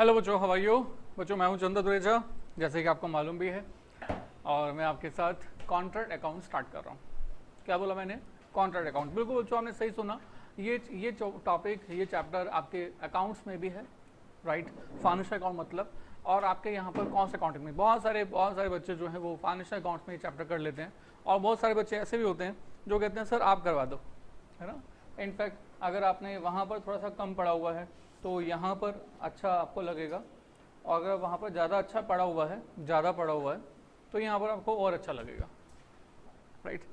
Hello बच्चों, how are you. बच्चों मैं हूं चंद्र दुरेजा, जैसे कि आपको मालूम भी है, और मैं आपके साथ कॉन्ट्रैक्ट अकाउंट स्टार्ट कर रहा हूं। क्या बोला मैंने? Contract account. बिल्कुल बच्चों, आपने सही सुना। ये टॉपिक, ये चैप्टर आपके अकाउंट्स में भी है, राइट। फाइनेंशियल अकाउंट मतलब, और आपके यहाँ पर कौन से अकाउंटिंग में बहुत सारे बच्चे जो हैं वो फाइनेंशियल अकाउंट्स में ये चैप्टर कर लेते हैं, और बहुत सारे बच्चे ऐसे भी होते हैं जो कहते हैं सर आप करवा दो, है ना। इनफैक्ट अगर आपने वहाँ पर थोड़ा सा कम पढ़ा हुआ है तो यहाँ पर अच्छा आपको लगेगा, और अगर वहाँ पर ज़्यादा अच्छा पढ़ा हुआ है, ज़्यादा पढ़ा हुआ है, तो यहाँ पर आपको और अच्छा लगेगा, राइट।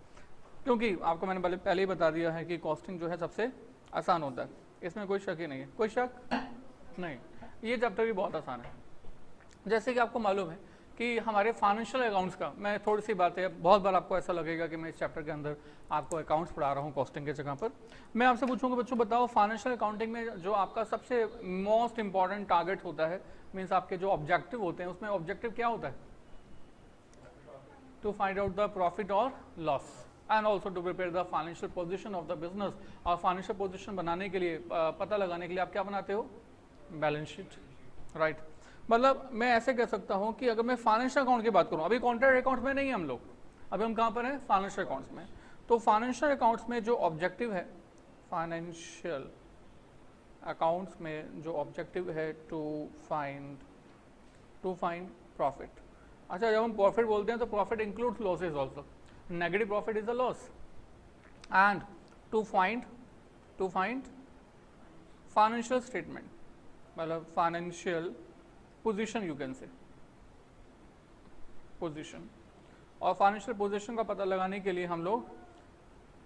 क्योंकि आपको मैंने पहले ही बता दिया है कि कॉस्टिंग जो है सबसे आसान होता है, इसमें कोई शक ही नहीं है, कोई शक नहीं। ये चैप्टर भी बहुत आसान है। जैसे कि आपको मालूम है कि हमारे फाइनेंशियल अकाउंट्स का, मैं थोड़ी सी बातें, बहुत बार आपको ऐसा लगेगा कि मैं इस चैप्टर के अंदर आपको अकाउंट्स पढ़ा रहा हूँ कॉस्टिंग के जगह पर। मैं आपसे पूछूंगा बच्चों बताओ, फाइनेंशियल अकाउंटिंग में जो आपका सबसे मोस्ट इंपॉर्टेंट टारगेट होता है, मीन्स आपके जो ऑब्जेक्टिव होते हैं, उसमें ऑब्जेक्टिव क्या होता है? To find out the profit और loss and also to prepare the financial position of the business. और फाइनेंशियल पोजिशन बनाने के लिए, पता लगाने के लिए आप क्या बनाते हो? Balance sheet, right. मतलब मैं ऐसे कह सकता हूं कि अगर मैं फाइनेंशियल अकाउंट की बात करूं, अभी कॉन्ट्रैक्ट अकाउंट में नहीं है हम लोग, अभी हम कहां पर हैं? फाइनेंशियल अकाउंट्स में। तो फाइनेंशियल अकाउंट्स में जो ऑब्जेक्टिव है, फाइनेंशियल अकाउंट्स में जो ऑब्जेक्टिव है, टू फाइंड प्रॉफिट। अच्छा, जब हम प्रॉफिट बोलते हैं तो profit includes losses also. Negative profit is a loss, and to find financial statement, मतलब financial position, you can say position. और फाइनेंशियल पोजीशन का पता लगाने के लिए हम लोग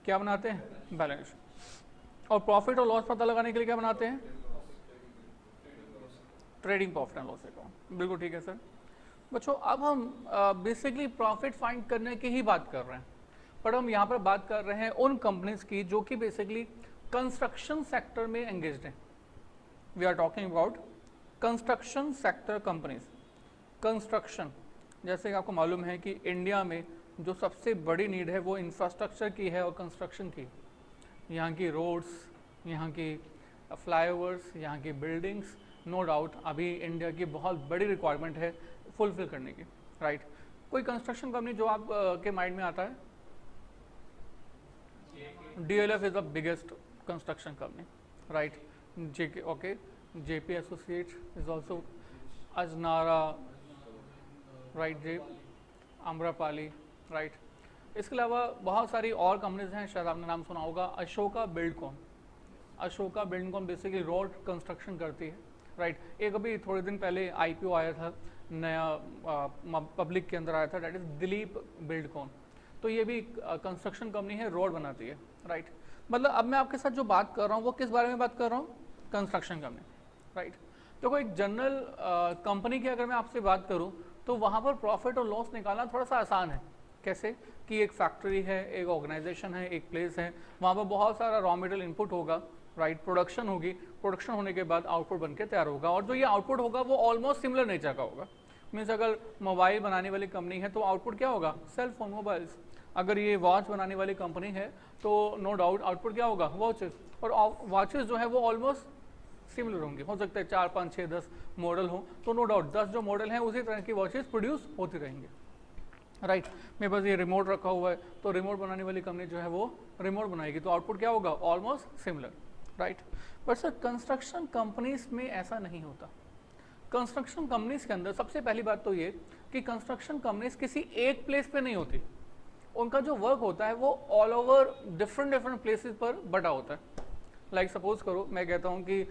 क्या बनाते हैं? Balance sheet. और प्रॉफिट और लॉस पता लगाने के लिए क्या बनाते हैं? Trading profit and loss account. बिल्कुल ठीक है सर। बच्चों अब हम बेसिकली प्रॉफिट फाइंड करने की ही बात कर रहे हैं, पर हम यहाँ पर बात कर रहे हैं उन कंपनीज की जो कि बेसिकली कंस्ट्रक्शन सेक्टर में एंगेज्ड हैं। We are talking about construction sector companies. Construction, जैसे कि आपको मालूम है कि इंडिया में जो सबसे बड़ी नीड है वो इंफ्रास्ट्रक्चर की है और कंस्ट्रक्शन की। यहाँ की रोड्स, यहाँ की फ्लाईओवर्स, यहाँ की बिल्डिंग्स, नो डाउट अभी इंडिया की बहुत बड़ी रिक्वायरमेंट है फुलफिल करने की, राइट। कोई कंस्ट्रक्शन कंपनी जो आप के माइंड में आता है? DLF is the biggest construction company, right. JK, okay, JP associates is also, Ajnara, right, J Amrapali, right. इसके अलावा बहुत सारी और कंपनीज हैं, शायद आपने नाम सुना होगा, Ashoka Buildcon. Ashoka Buildcon basically road construction करती है, राइट। एक अभी थोड़े दिन पहले IPO आया था, नया पब्लिक के अंदर आया था, दैट इज दिलीप बिल्डकॉन। तो ये भी कंस्ट्रक्शन कंपनी है, रोड बनाती है, राइट। मतलब अब मैं आपके साथ जो बात कर रहा हूँ वो किस बारे में बात कर रहा हूँ? Construction company, right. तो कोई जनरल कंपनी की अगर मैं आपसे बात करूँ तो वहाँ पर प्रॉफिट और लॉस निकालना थोड़ा सा आसान है। कैसे? कि एक फैक्ट्री है, एक ऑर्गेनाइजेशन है, एक प्लेस है, वहाँ पर बहुत सारा रॉ मटेरियल इनपुट होगा, राइट। प्रोडक्शन होगी, प्रोडक्शन होने के बाद आउटपुट बन के तैयार होगा, और जो ये आउटपुट होगा वो ऑलमोस्ट सिमिलर नेचर का होगा। मीन्स अगर मोबाइल बनाने वाली कंपनी है तो आउटपुट क्या होगा? Cell phone, mobiles. अगर ये वॉच बनाने वाली कंपनी है तो नो डाउट आउटपुट क्या होगा? वॉचेस। और वॉचेस जो है वो ऑलमोस्ट सिमिलर होंगे, हो सकता है 4, 5, 6, 10 मॉडल हो, तो नो डाउट 10 जो मॉडल हैं उसी तरह की वॉचेस प्रोड्यूस होती रहेंगे, राइट। मेरे पास ये रिमोट रखा हुआ है, तो रिमोट बनाने वाली कंपनी जो है वो रिमोट बनाएगी, तो आउटपुट क्या होगा? Almost similar, right. But sir construction companies में ऐसा नहीं होता। कंस्ट्रक्शन कंपनीज के अंदर सबसे पहली बात तो ये कि कंस्ट्रक्शन कंपनीज किसी एक प्लेस पे नहीं होती, उनका जो वर्क होता है वो ऑल ओवर डिफरेंट प्लेसेस पर बटा होता है। लाइक सपोज करो मैं कहता हूँ कि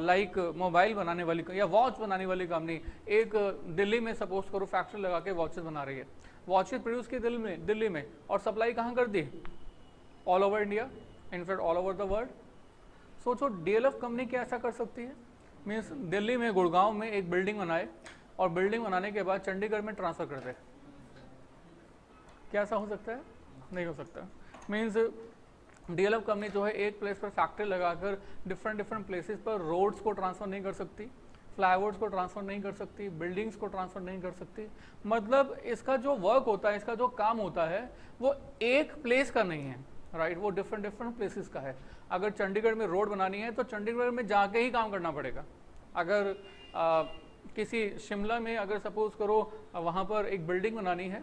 लाइक मोबाइल बनाने वाली या वॉच बनाने वाली कंपनी एक दिल्ली में सपोज करो फैक्ट्री लगा के वॉचेस बना रही है, वॉचेस प्रोड्यूस की दिल्ली में, और सप्लाई कहाँ कर दी? All over India, in fact all over the world. सोचो DLF कंपनी क्या ऐसा कर सकती है? मीन्स दिल्ली में, गुड़गांव में एक बिल्डिंग बनाए, और बिल्डिंग बनाने के बाद चंडीगढ़ में ट्रांसफर कर दे। क्या ऐसा हो सकता है? नहीं हो सकता। मीन्स DLF कंपनी जो है एक प्लेस पर फैक्ट्री लगाकर डिफरेंट प्लेसेस पर रोड्स को ट्रांसफर नहीं कर सकती, फ्लाईओवर्स को ट्रांसफर नहीं कर सकती, बिल्डिंग्स को ट्रांसफर नहीं कर सकती। मतलब इसका जो वर्क होता है, इसका जो काम होता है वो एक प्लेस का नहीं है, राइट। वो डिफरेंट प्लेसेस का है। अगर चंडीगढ़ में रोड बनानी है तो चंडीगढ़ में जाके ही काम करना पड़ेगा। अगर किसी शिमला में अगर सपोज करो वहाँ पर एक बिल्डिंग बनानी है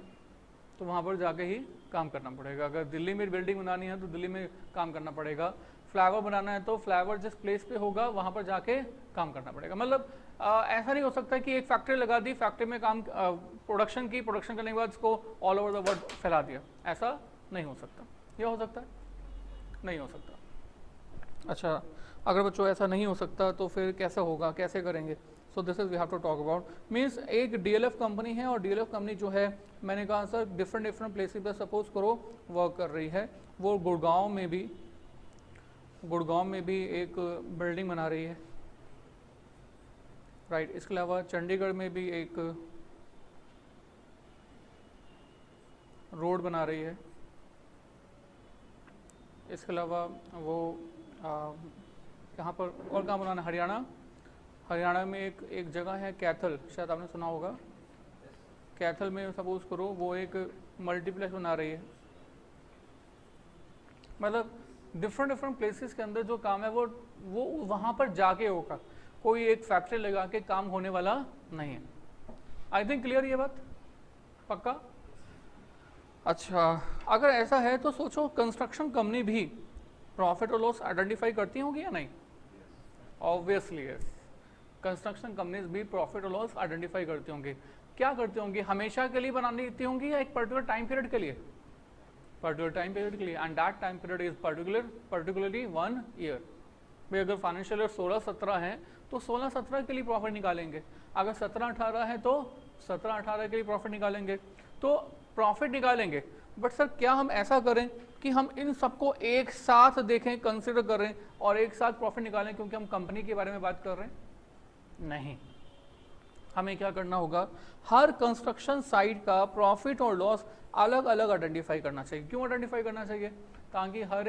तो वहाँ पर जाके ही काम करना पड़ेगा। अगर दिल्ली में बिल्डिंग बनानी है तो दिल्ली में काम करना पड़ेगा। फ्लाईओवर बनाना है तो फ्लाईओवर जिस प्लेस पे होगा वहाँ पर जाके काम करना पड़ेगा। मतलब ऐसा नहीं हो सकता कि एक फैक्ट्री लगा दी, फैक्ट्री में काम प्रोडक्शन की, प्रोडक्शन करने के बाद इसको ऑल ओवर द वर्ल्ड फैला दिया, ऐसा नहीं हो सकता। यह हो सकता है? नहीं हो सकता। अच्छा, अगर बच्चों ऐसा नहीं हो सकता तो फिर कैसे होगा, कैसे करेंगे? So this is we have to talk about. Means एक डीएलएफ कंपनी है और डीएलएफ कंपनी जो है, मैंने कहा सर डिफरेंट डिफरेंट प्लेसेस पे सपोज करो वर्क कर रही है। वो गुड़गांव में भी एक बिल्डिंग बना रही है, राइट। इसके अलावा चंडीगढ़ में भी एक रोड बना रही है। इसके अलावा वो यहाँ पर और कहाँ बनाना है? हरियाणा में एक जगह है कैथल, शायद आपने सुना होगा। कैथल में सपोज करो वो एक मल्टीप्लेक्स बना रही है। मतलब डिफरेंट डिफरेंट प्लेसेस के अंदर जो काम है वो वहाँ पर जाके होगा। कोई एक फैक्ट्री लगा के काम होने वाला नहीं है। आई थिंक क्लियर ये बात? पक्का? अच्छा, अगर ऐसा है तो सोचो कंस्ट्रक्शन कंपनी भी प्रॉफिट और लॉस आइडेंटिफाई करती होंगी या नहीं? ऑब्वियसली यस, कंस्ट्रक्शन कंपनीज भी प्रॉफिट और लॉस आइडेंटिफाई करती होंगी। क्या करती होंगी? हमेशा के लिए बनानी देती होंगी या एक पर्टिकुलर टाइम पीरियड के लिए? पर्टिकुलर टाइम पीरियड के लिए, and that time period is particularly 1 year. भाई अगर फाइनेंशियल ईयर 16-17 है तो 16-17 के लिए प्रॉफिट निकालेंगे। अगर 17-18 है तो 17-18 के लिए प्रॉफिट निकालेंगे। तो प्रॉफिट निकालेंगे, बट सर क्या हम ऐसा करें कि हम इन सबको एक साथ देखें, कंसिडर करें और एक साथ प्रॉफिट निकालें क्योंकि हम कंपनी के बारे में बात कर रहे हैं? नहीं, हमें क्या करना होगा, हर कंस्ट्रक्शन साइट का प्रॉफिट और लॉस अलग अलग आइडेंटिफाई करना चाहिए। क्यों आइडेंटिफाई करना चाहिए? ताकि हर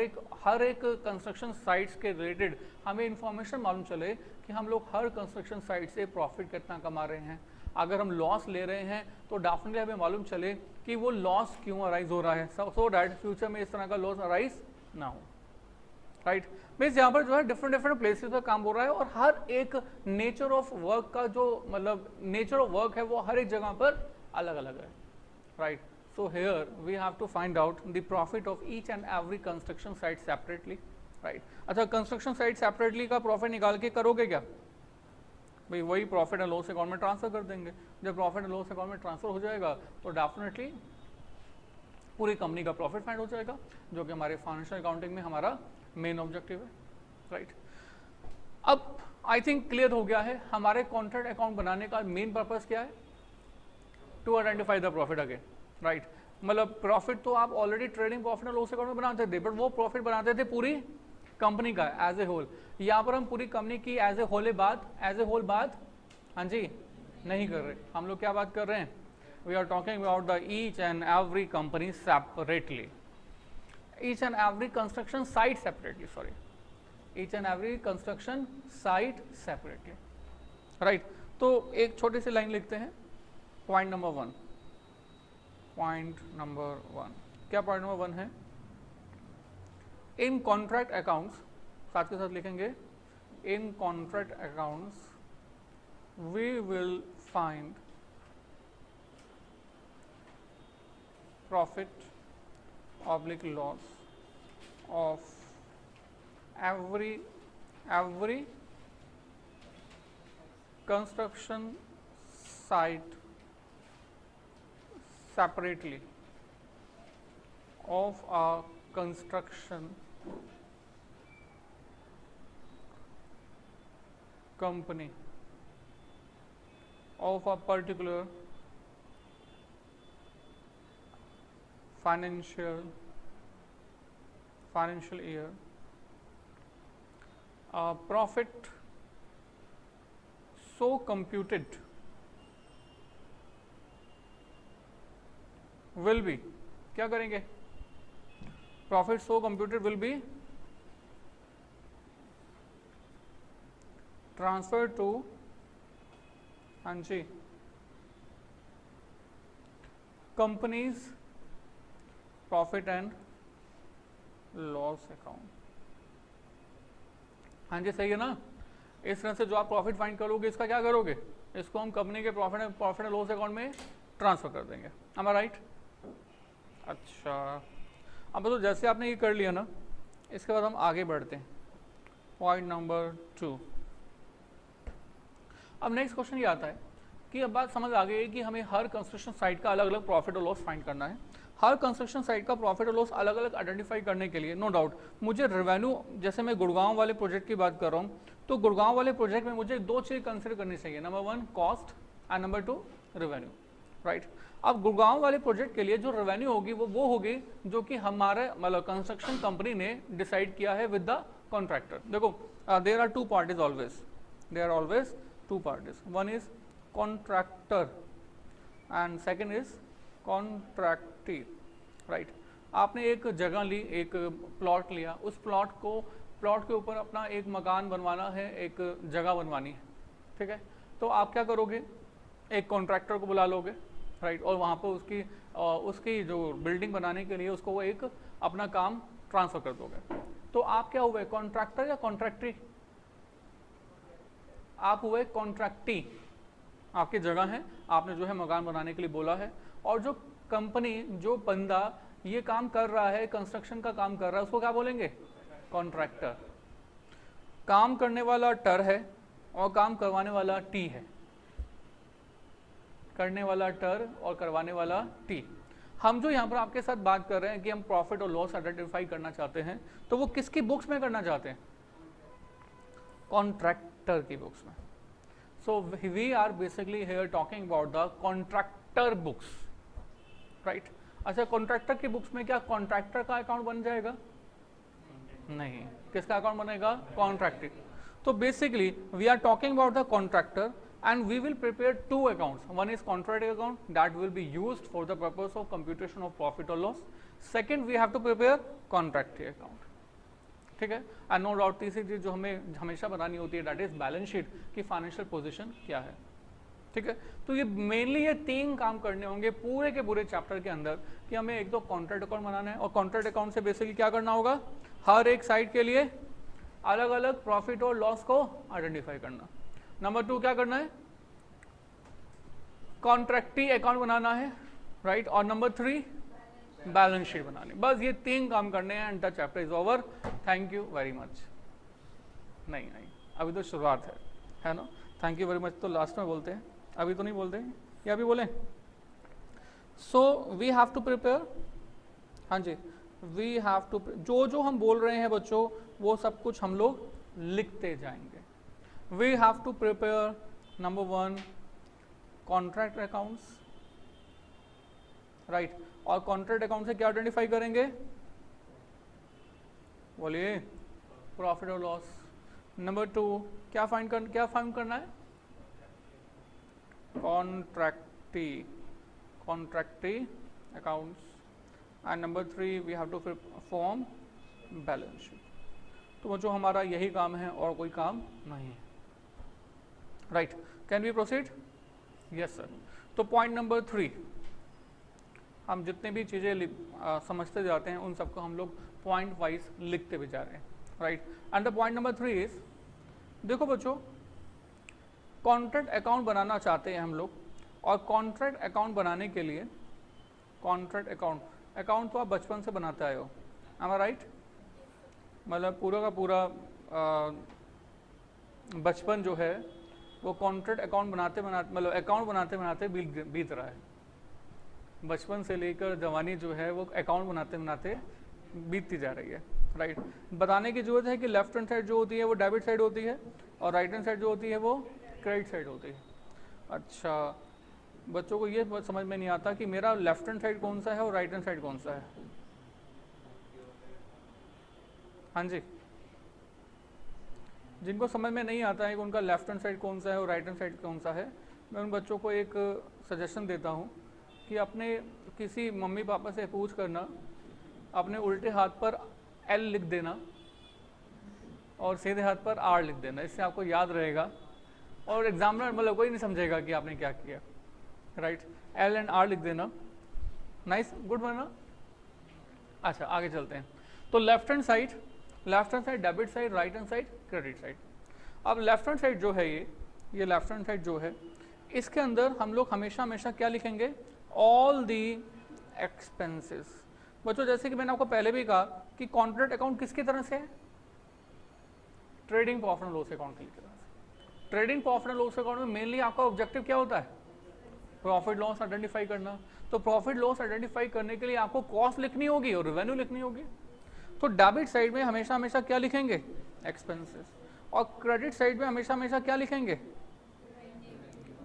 एक कंस्ट्रक्शन साइट्स के रिलेटेड हमें इंफॉर्मेशन मालूम चले कि हम लोग हर कंस्ट्रक्शन साइट से प्रॉफिट कितना कमा रहे हैं। अगर हम लॉस ले रहे हैं तो डेफिनेटली हमें मालूम चले कि वो लॉस क्यों अराइज हो रहा है, सो दैट फ्यूचर में इस तरह का लॉस अराइज ना हो, राइट। मीन्स यहाँ पर जो है डिफरेंट डिफरेंट प्लेसेस पर काम हो रहा है और हर एक नेचर ऑफ वर्क का जो मतलब नेचर ऑफ वर्क है वो हर एक जगह पर अलग अलग है, right. So here we have to find out the profit of each and every construction site separately, right. अच्छा, कंस्ट्रक्शन साइट सेपरेटली का प्रॉफिट निकाल के करोगे क्या? भाई वही प्रॉफिट एंड लॉस अकाउंट में ट्रांसफर कर देंगे। जब प्रॉफिट एंड लॉस अकाउंट में ट्रांसफर हो जाएगा तो डेफिनेटली पूरी कंपनी का प्रॉफिट फाइंड हो जाएगा, जो कि हमारे फाइनेंशियल अकाउंटिंग में हमारा मेन ऑब्जेक्टिव है, राइट। अब आई थिंक क्लियर हो गया है हमारे कॉन्ट्रैक्ट अकाउंट बनाने का मेन पर्पस क्या है? To identify the profit again, right. मतलब प्रॉफिट तो आप already trading profit and loss account में बनाते थे, बट वो प्रॉफिट बनाते थे पूरी कंपनी का एज ए होल। यहाँ पर हम पूरी कंपनी की एज ए होल बात हाँ जी नहीं कर रहे। हम लोग क्या बात कर रहे हैं? We are talking about the each and every company separately, each and every construction site separately, sorry, each and every construction site separately, right। तो एक छोटी सी लाइन लिखते हैं, पॉइंट नंबर 1। क्या पॉइंट नंबर 1 है? इन कॉन्ट्रैक्ट अकाउंट्स, साथ के साथ लिखेंगे in contract accounts we will find profit oblique loss of every construction site separately of a construction company of a particular financial year, profit so computed will be, क्या करेंगे? Profit so computed will be transfer to हाँ जी companies profit and loss account. हाँ जी सही है ना? इस तरह से जो आप प्रॉफिट फाइंड करोगे इसका क्या करोगे, इसको हम कंपनी के प्रॉफिट एंड लॉस अकाउंट में ट्रांसफर कर देंगे। am I right? अच्छा, अब तो जैसे आपने ये कर लिया ना, इसके बाद हम आगे बढ़ते हैं पॉइंट नंबर 2। अब नेक्स्ट क्वेश्चन ये आता है कि अब बात समझ आ गई है कि हमें हर कंस्ट्रक्शन साइट का अलग अलग प्रॉफिट और लॉस फाइंड करना है। हर कंस्ट्रक्शन साइट का प्रॉफिट और लॉस अलग अलग आइडेंटिफाई करने के लिए नो डाउट मुझे रेवेन्यू, जैसे मैं गुड़गांव वाले प्रोजेक्ट की बात कर रहा हूँ, तो गुड़गांव वाले प्रोजेक्ट में मुझे दो चीज़ कंसिडर करनी चाहिए, number 1 cost and number 2 revenue, right. अब गुड़गांव वाले प्रोजेक्ट के लिए जो रेवेन्यू होगी वो होगी जो कि हमारे मतलब कंस्ट्रक्शन कंपनी ने डिसाइड किया है विद द कॉन्ट्रैक्टर। देखो there are two parties always, there are always two parties, one is contractor and second is contractee, right. आपने एक जगह ली, एक प्लॉट लिया, उस प्लॉट के ऊपर अपना एक मकान बनवाना है, एक जगह बनवानी है, ठीक है। तो आप क्या करोगे, एक कॉन्ट्रैक्टर को बुला लोगे, राइट, और वहाँ पर उसकी जो बिल्डिंग बनाने के लिए उसको वो एक अपना काम ट्रांसफ़र कर दोगे। तो आप क्या हुए, कॉन्ट्रैक्टर या कॉन्ट्रैक्टी? आप हुए कॉन्ट्रैक्टी। आपकी जगह है, आपने जो है मकान बनाने के लिए बोला है, और जो कंपनी, जो बंदा ये काम कर रहा है, कंस्ट्रक्शन का काम कर रहा है, उसको क्या बोलेंगे, कॉन्ट्रैक्टर। काम करने वाला टर है और काम करवाने वाला टी है, करने वाला टर और करवाने वाला टी। हम जो यहाँ पर आपके साथ बात कर रहे हैं कि हम प्रॉफिट और लॉस आइडेंटिफाई करना चाहते हैं, तो वो किसकी बुक्स में करना चाहते हैं, कॉन्ट्रैक्टर की बुक्स में। So we are basically here talking about the contractor books, right. अच्छा, कॉन्ट्रैक्टर की बुक्स में क्या कॉन्ट्रैक्टर का अकाउंट बन जाएगा? नहीं, किसका अकाउंट बनेगा, कॉन्ट्रैक्टर। तो basically we are talking about the contractor and we will prepare two accounts. One is contract account that will be used for the purpose of computation of profit or loss. Second, we have to prepare contract account. ठीक है। And no doubt तीसरी चीज जो हमें हमेशा बतानी होती है दैट इज बैलेंस शीट की फाइनेंशियल पोजीशन क्या है, ठीक है। तो ये मेनली ये तीन काम करने होंगे पूरे के पूरे चैप्टर के अंदर, कि हमें एक तो कॉन्ट्रैक्ट अकाउंट बनाना है, और कॉन्ट्रैक्ट अकाउंट से बेसिकली क्या करना होगा, हर एक साइड के लिए अलग अलग प्रॉफिट और लॉस को आइडेंटिफाई करना। नंबर 2 क्या करना है, कॉन्ट्रैक्टी अकाउंट बनाना है, राइट, और नंबर 3 बैलेंस शीट बनानी। बस ये तीन काम करने हैं and the chapter is over. Thank you very much. नहीं अभी तो शुरुआत है ना। थैंक यू वेरी मच तो लास्ट में बोलते हैं, अभी तो नहीं बोलते हैं, या अभी बोलें? So we have to prepare, हाँ जी, वी हैव टू, जो हम बोल रहे हैं बच्चों वो सब कुछ हम लोग लिखते जाएंगे। We have to prepare number 1 contract accounts, right, और कॉन्ट्रैक्ट अकाउंट से क्या आइडेंटिफाई करेंगे, बोलिए, प्रॉफिट और लॉस। नंबर 2 क्या फाइंड करना है, contractee accounts, and number 3 we have to form balance sheet. तो बच्चों हमारा यही काम है और कोई काम नहीं है, right. Can we proceed? Yes sir. तो पॉइंट नंबर 3, हम जितने भी चीज़ें समझते जाते हैं उन सबको हम लोग पॉइंट वाइज लिखते भी जा रहे हैं, right. And the point number 3 is, देखो बच्चों, कॉन्ट्रैक्ट अकाउंट बनाना चाहते हैं हम लोग, और कॉन्ट्रैक्ट अकाउंट बनाने के लिए, कॉन्ट्रैक्ट अकाउंट तो आप बचपन से बनाते आए हो, एम आई राइट? मतलब पूरा का पूरा बचपन जो है वो कॉन्ट्रैक्ट अकाउंट बनाते मतलब अकाउंट बनाते बीत रहा है। बचपन से लेकर जवानी जो है वो अकाउंट बनाते बीतती जा रही है, राइट। बताने की जरूरत है कि लेफ्ट हैंड साइड जो होती है वो डेबिट साइड होती है, और राइट हैंड साइड जो होती है वो क्रेडिट साइड होती है। अच्छा, बच्चों को ये समझ में नहीं आता कि मेरा लेफ्ट हैंड साइड कौन सा है और राइट हैंड साइड कौन सा है। हाँ जी, जिनको समझ में नहीं आता है कि उनका लेफ्ट हैंड साइड कौन सा है और राइट हैंड साइड कौन सा है, मैं उन बच्चों को एक सजेशन देता हूँ कि अपने किसी मम्मी पापा से पूछ करना, अपने उल्टे हाथ पर एल लिख देना और सीधे हाथ पर आर लिख देना, इससे आपको याद रहेगा और एग्जामिनर मतलब कोई नहीं समझेगा कि आपने क्या किया, राइट। एल एंड आर लिख देना, नाइस, गुड बना। अच्छा आगे चलते हैं। तो left hand side debit side, right hand side credit side. अब लेफ्ट हैंड साइड जो है ये लेफ्ट हैंड साइड जो है, इसके अंदर हम लोग हमेशा हमेशा क्या लिखेंगे, ऑल दी एक्सपेंसेस। बच्चों जैसे कि मैंने आपको पहले भी कहा कि कॉन्ट्रैक्ट अकाउंट किसकी तरह से है, trading profit and loss account की तरह से। Trading profit and loss account में मेनली आपका ऑब्जेक्टिव क्या होता है, प्रॉफिट लॉस आइडेंटिफाई करना। तो प्रॉफिट लॉस आइडेंटिफाई करने के लिए आपको कॉस्ट लिखनी होगी और रेवेन्यू लिखनी होगी। तो डेबिट साइड में हमेशा हमेशा क्या लिखेंगे, एक्सपेंसेस, और क्रेडिट साइड में हमेशा हमेशा क्या लिखेंगे,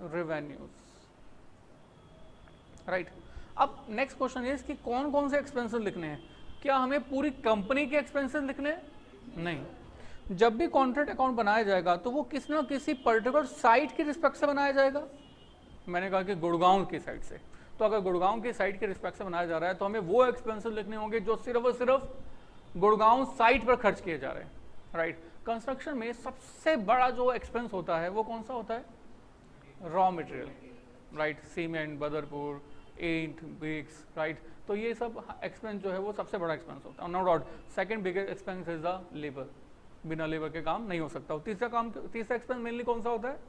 रेवेन्यूज, राइट। अब नेक्स्ट क्वेश्चन ये कि कौन कौन से एक्सपेंसेस लिखने हैं, क्या हमें पूरी कंपनी के एक्सपेंसेस लिखने हैं, नहीं। जब भी कॉन्ट्रैक्ट अकाउंट बनाया जाएगा तो वो किसी ना किसी पर्टिकुलर साइट की रिस्पेक्ट से बनाया जाएगा। मैंने कहा कि गुड़गांव की साइड से, तो अगर गुड़गांव की साइट के रिस्पेक्ट से बनाया जा रहा है तो हमें वो एक्सपेंसेस लिखने होंगे जो सिर्फ और सिर्फ गुड़गांव साइट पर खर्च किए जा रहे हैं, राइट। कंस्ट्रक्शन में सबसे बड़ा जो एक्सपेंस होता है वो कौन सा होता है, raw material, right. Cement, Badarpur, ईंट, ब्रिक्स, राइट। तो ये सब एक्सपेंस जो है वो सबसे बड़ा एक्सपेंस होता है, no doubt. Second biggest expense is the labour, बिना लेबर के काम नहीं हो सकता। तीसरा एक्सपेंस मेनली कौन सा होता है,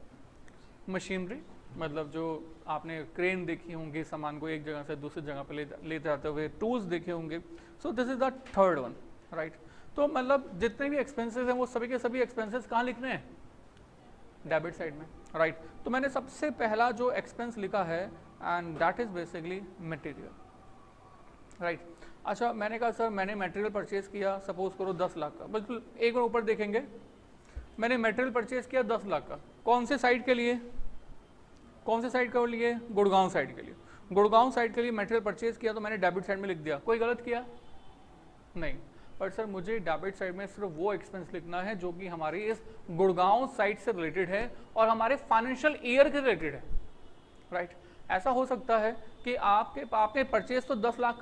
मशीनरी, मतलब जो आपने क्रेन देखी होंगी सामान को एक जगह से दूसरी जगह पे ले जाते हुए, टूल्स देखे होंगे। सो this is the third one, right. तो मतलब जितने भी एक्सपेंसेस हैं वो सभी के सभी एक्सपेंसेस कहाँ लिखने हैं, डेबिट साइड में, राइट। तो मैंने सबसे पहला जो एक्सपेंस लिखा है and that is basically material, right. अच्छा, मैंने कहा सर मैंने मटेरियल परचेज किया, सपोज करो 10 लाख का, बिल्कुल एक बार ऊपर देखेंगे, मैंने मटेरियल परचेज किया 10 लाख का, कौन से साइड के लिए, कौन से साइड के लिए, गुड़गांव साइड के लिए। गुड़गांव साइड के लिए मटेरियल परचेज किया तो मैंने डेबिट साइड में लिख दिया, कोई गलत किया नहीं। पर सर मुझे डेबिट साइड में सिर्फ वो एक्सपेंस लिखना है जो कि हमारी इस गुड़गांव साइट से रिलेटेड है और हमारे फाइनेंशियल ईयर के रिलेटेड है, राइट। ऐसा हो सकता है कि आपने परचेज तो 10 लाख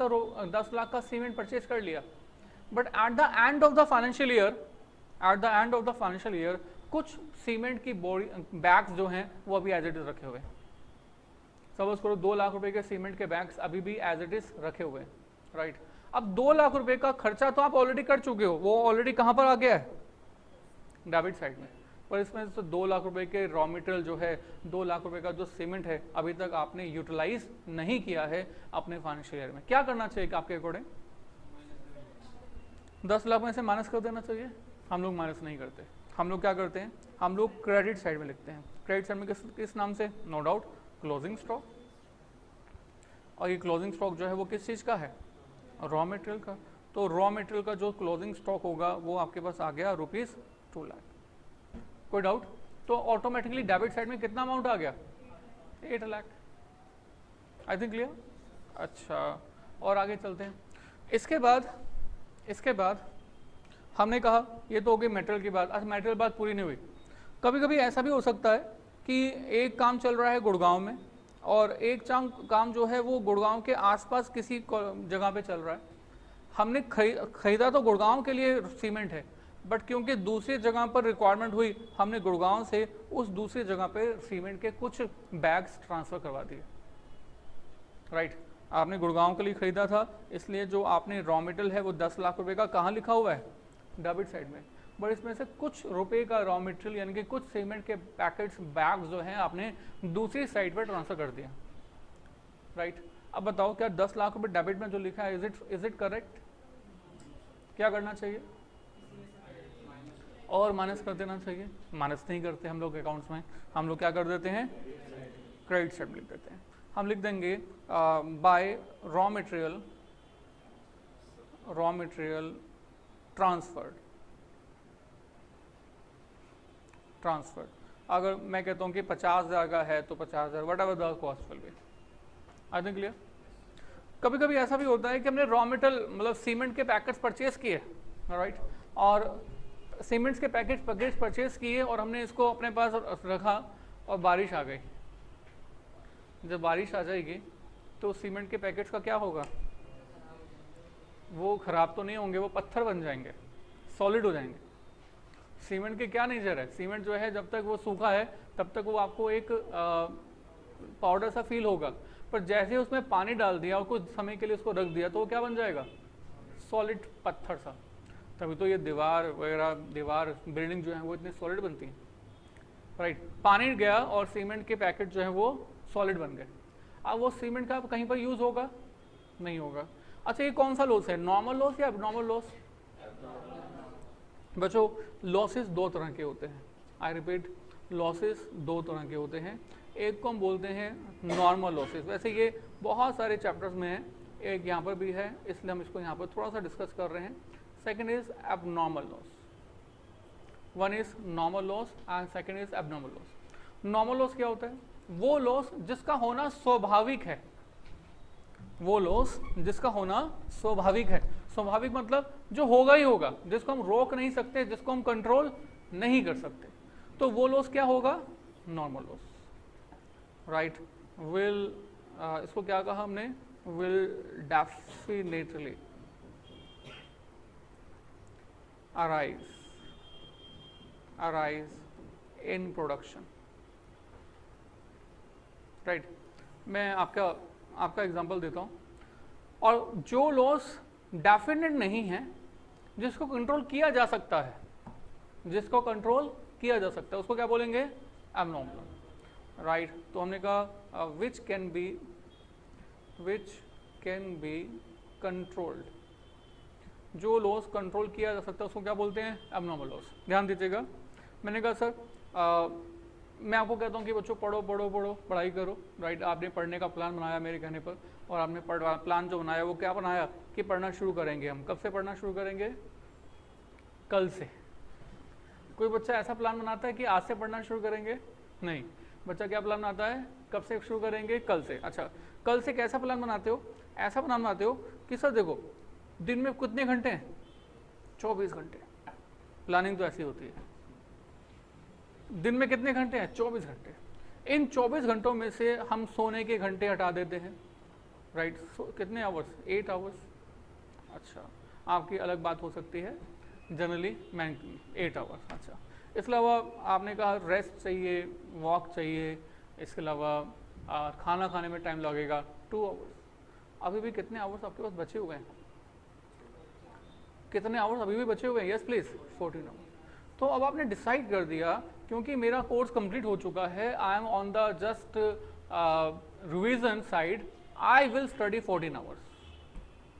का सीमेंट परचेज कर लिया, but at the end of the financial year कुछ सीमेंट की बॉडी बैग्स जो हैं वो अभी एज इट इज रखे हुए हैं। सपोज करो 2 लाख रुपए के सीमेंट के बैग्स अभी भी एज इट इज रखे हुए हैं, राइट। अब 2 लाख रुपए का खर्चा तो आप ऑलरेडी कर चुके हो, वो ऑलरेडी कहां पर आ गया है, डेबिट साइड में। पर इसमें तो 2 लाख रुपए के रॉ मटेरियल जो है, 2 लाख रुपए का जो सीमेंट है अभी तक आपने यूटिलाइज नहीं किया है अपने फाइनेंशियल ईयर में। क्या करना चाहिए आपके अकॉर्डिंग, 10 लाख में से माइनस कर देना चाहिए। हम लोग माइनस नहीं करते, हम लोग क्या करते हैं, हम लोग क्रेडिट साइड में लिखते हैं। क्रेडिट साइड में किस नाम से, नो डाउट क्लोजिंग स्टॉक। और ये क्लोजिंग स्टॉक जो है वो किस चीज़ का है, रॉ मटेरियल का। तो रॉ मटेरियल का जो क्लोजिंग स्टॉक होगा वो आपके पास आ गया ₹2 लाख, कोई डाउट। तो ऑटोमेटिकली डेबिट साइड में कितना अमाउंट आ गया, 8 लाख। आई थिंक क्लियर। अच्छा, और आगे चलते हैं। इसके बाद हमने कहा ये तो हो गई मटेरियल की बात। अच्छा, मटेरियल बात पूरी नहीं हुई। कभी कभी ऐसा भी हो सकता है कि एक काम चल रहा है गुड़गांव में और एक काम जो है वो गुड़गांव के आसपास किसी जगह पे चल रहा है। हमने खरीदा तो गुड़गांव के लिए सीमेंट है, बट क्योंकि दूसरी जगह पर रिक्वायरमेंट हुई, हमने गुड़गांव से उस दूसरी जगह पे सीमेंट के कुछ बैग्स ट्रांसफ़र करवा दिए, राइट। आपने गुड़गांव के लिए खरीदा था, इसलिए जो आपने रॉ मटेरियल है वो 10 लाख रुपए का कहाँ लिखा हुआ है, डेबिट साइड में। बट इसमें से कुछ रुपए का रॉ मटेरियल यानी कि कुछ सीमेंट के पैकेट्स बैग्स जो हैं आपने दूसरी साइड पर ट्रांसफ़र कर दिया, राइट। अब बताओ क्या 10 लाख रुपए डेबिट में जो लिखा है इज इट करेक्ट, क्या करना चाहिए, और माइनस कर देना चाहिए। माइनस नहीं करते हम लोग अकाउंट्स में, हम लोग क्या कर देते हैं, क्रेडिट साइड लिख देते हैं। हम लिख देंगे बाय रॉ मटेरियल ट्रांसफर्ड। अगर मैं कहता हूँ कि 50,000 का है तो 50,000, what ever the cost will be. I think clear. कभी कभी ऐसा भी होता है कि हमने रॉ मटेरियल मतलब सीमेंट के पैकेट्स परचेज किए, राइट, और सीमेंट्स के पैकेट्स परचेज किए और हमने इसको अपने पास रखा और बारिश आ गई। जब बारिश आ जाएगी तो सीमेंट के पैकेट्स का क्या होगा, वो ख़राब तो नहीं होंगे, वो पत्थर बन जाएंगे, सॉलिड हो जाएंगे। सीमेंट के क्या नेचर है, सीमेंट जो है जब तक वो सूखा है तब तक वो आपको एक पाउडर सा फील होगा, पर जैसे ही उसमें पानी डाल दिया और कुछ समय के लिए उसको रख दिया तो वो क्या बन जाएगा, सॉलिड पत्थर सा। तभी तो ये दीवार बिल्डिंग जो है वो इतनी सॉलिड बनती है, राइट। पानी गया और सीमेंट के पैकेट जो है वो सॉलिड बन गए। अब वो सीमेंट का कहीं पर यूज होगा? नहीं होगा। अच्छा, ये कौन सा लॉस है, नॉर्मल लॉस या एबनॉर्मल लॉस? बच्चों, लॉसेस दो तरह के होते हैं। आई रिपीट, लॉसेस दो तरह के होते हैं। एक को हम बोलते हैं नॉर्मल लॉसेस। वैसे ये बहुत सारे चैप्टर्स में है, एक यहाँ पर भी है, इसलिए हम इसको यहाँ पर थोड़ा सा डिस्कस कर रहे हैं। Second is abnormal loss. One is normal loss and second is abnormal loss. Normal loss क्या होता है? वो लॉस जिसका होना स्वाभाविक है, वो लॉस जिसका होना स्वाभाविक है। स्वाभाविक मतलब जो होगा ही होगा, जिसको हम रोक नहीं सकते, जिसको हम कंट्रोल नहीं कर सकते, तो वो लॉस क्या होगा? Normal loss, right. विल इसको क्या कहा हमने? Will definitely arise in production, right. मैं आपका एग्जांपल देता हूँ। और जो लॉस डेफिनेट नहीं है, जिसको कंट्रोल किया जा सकता है, जिसको कंट्रोल किया जा सकता है, उसको क्या बोलेंगे? Abnormal, right. तो हमने कहा विच कैन बी कंट्रोल्ड। जो लॉस कंट्रोल किया जा सकता है उसको क्या बोलते हैं? Abnormal loss. ध्यान दीजिएगा, मैंने कहा सर मैं आपको कहता हूँ कि बच्चों पढ़ो पढ़ो पढ़ो, पढ़ाई करो, राइट। आपने पढ़ने का प्लान बनाया मेरे कहने पर, और आपने प्लान जो बनाया वो क्या बनाया कि पढ़ना शुरू करेंगे। हम कब से पढ़ना शुरू करेंगे? कल से। कोई बच्चा ऐसा प्लान बनाता है कि आज से पढ़ना शुरू करेंगे? नहीं। बच्चा क्या प्लान बनाता है? कब से शुरू करेंगे? कल से। अच्छा, कल से कैसा प्लान बनाते हो? ऐसा प्लान बनाते हो कि सर देखो, दिन में कितने घंटे हैं? 24 घंटे। प्लानिंग तो ऐसी होती है। दिन में कितने घंटे हैं? 24 घंटे। इन 24 घंटों में से हम सोने के घंटे हटा देते हैं, राइट। कितने आवर्स? 8 आवर्स। अच्छा, आपकी अलग बात हो सकती है, जनरली मैं 8 आवर्स। अच्छा, इसके अलावा आपने कहा रेस्ट चाहिए, वॉक चाहिए, इसके अलावा खाना खाने में टाइम लगेगा 2 आवर्स। अभी भी कितने आवर्स आपके पास बचे हुए हैं? कितने आवर्स अभी भी बचे हुए हैं? Yes please, 14 hours. तो अब आपने डिसाइड कर दिया, क्योंकि मेरा कोर्स कंप्लीट हो चुका है, I am on the just revision side, I will study 14 hours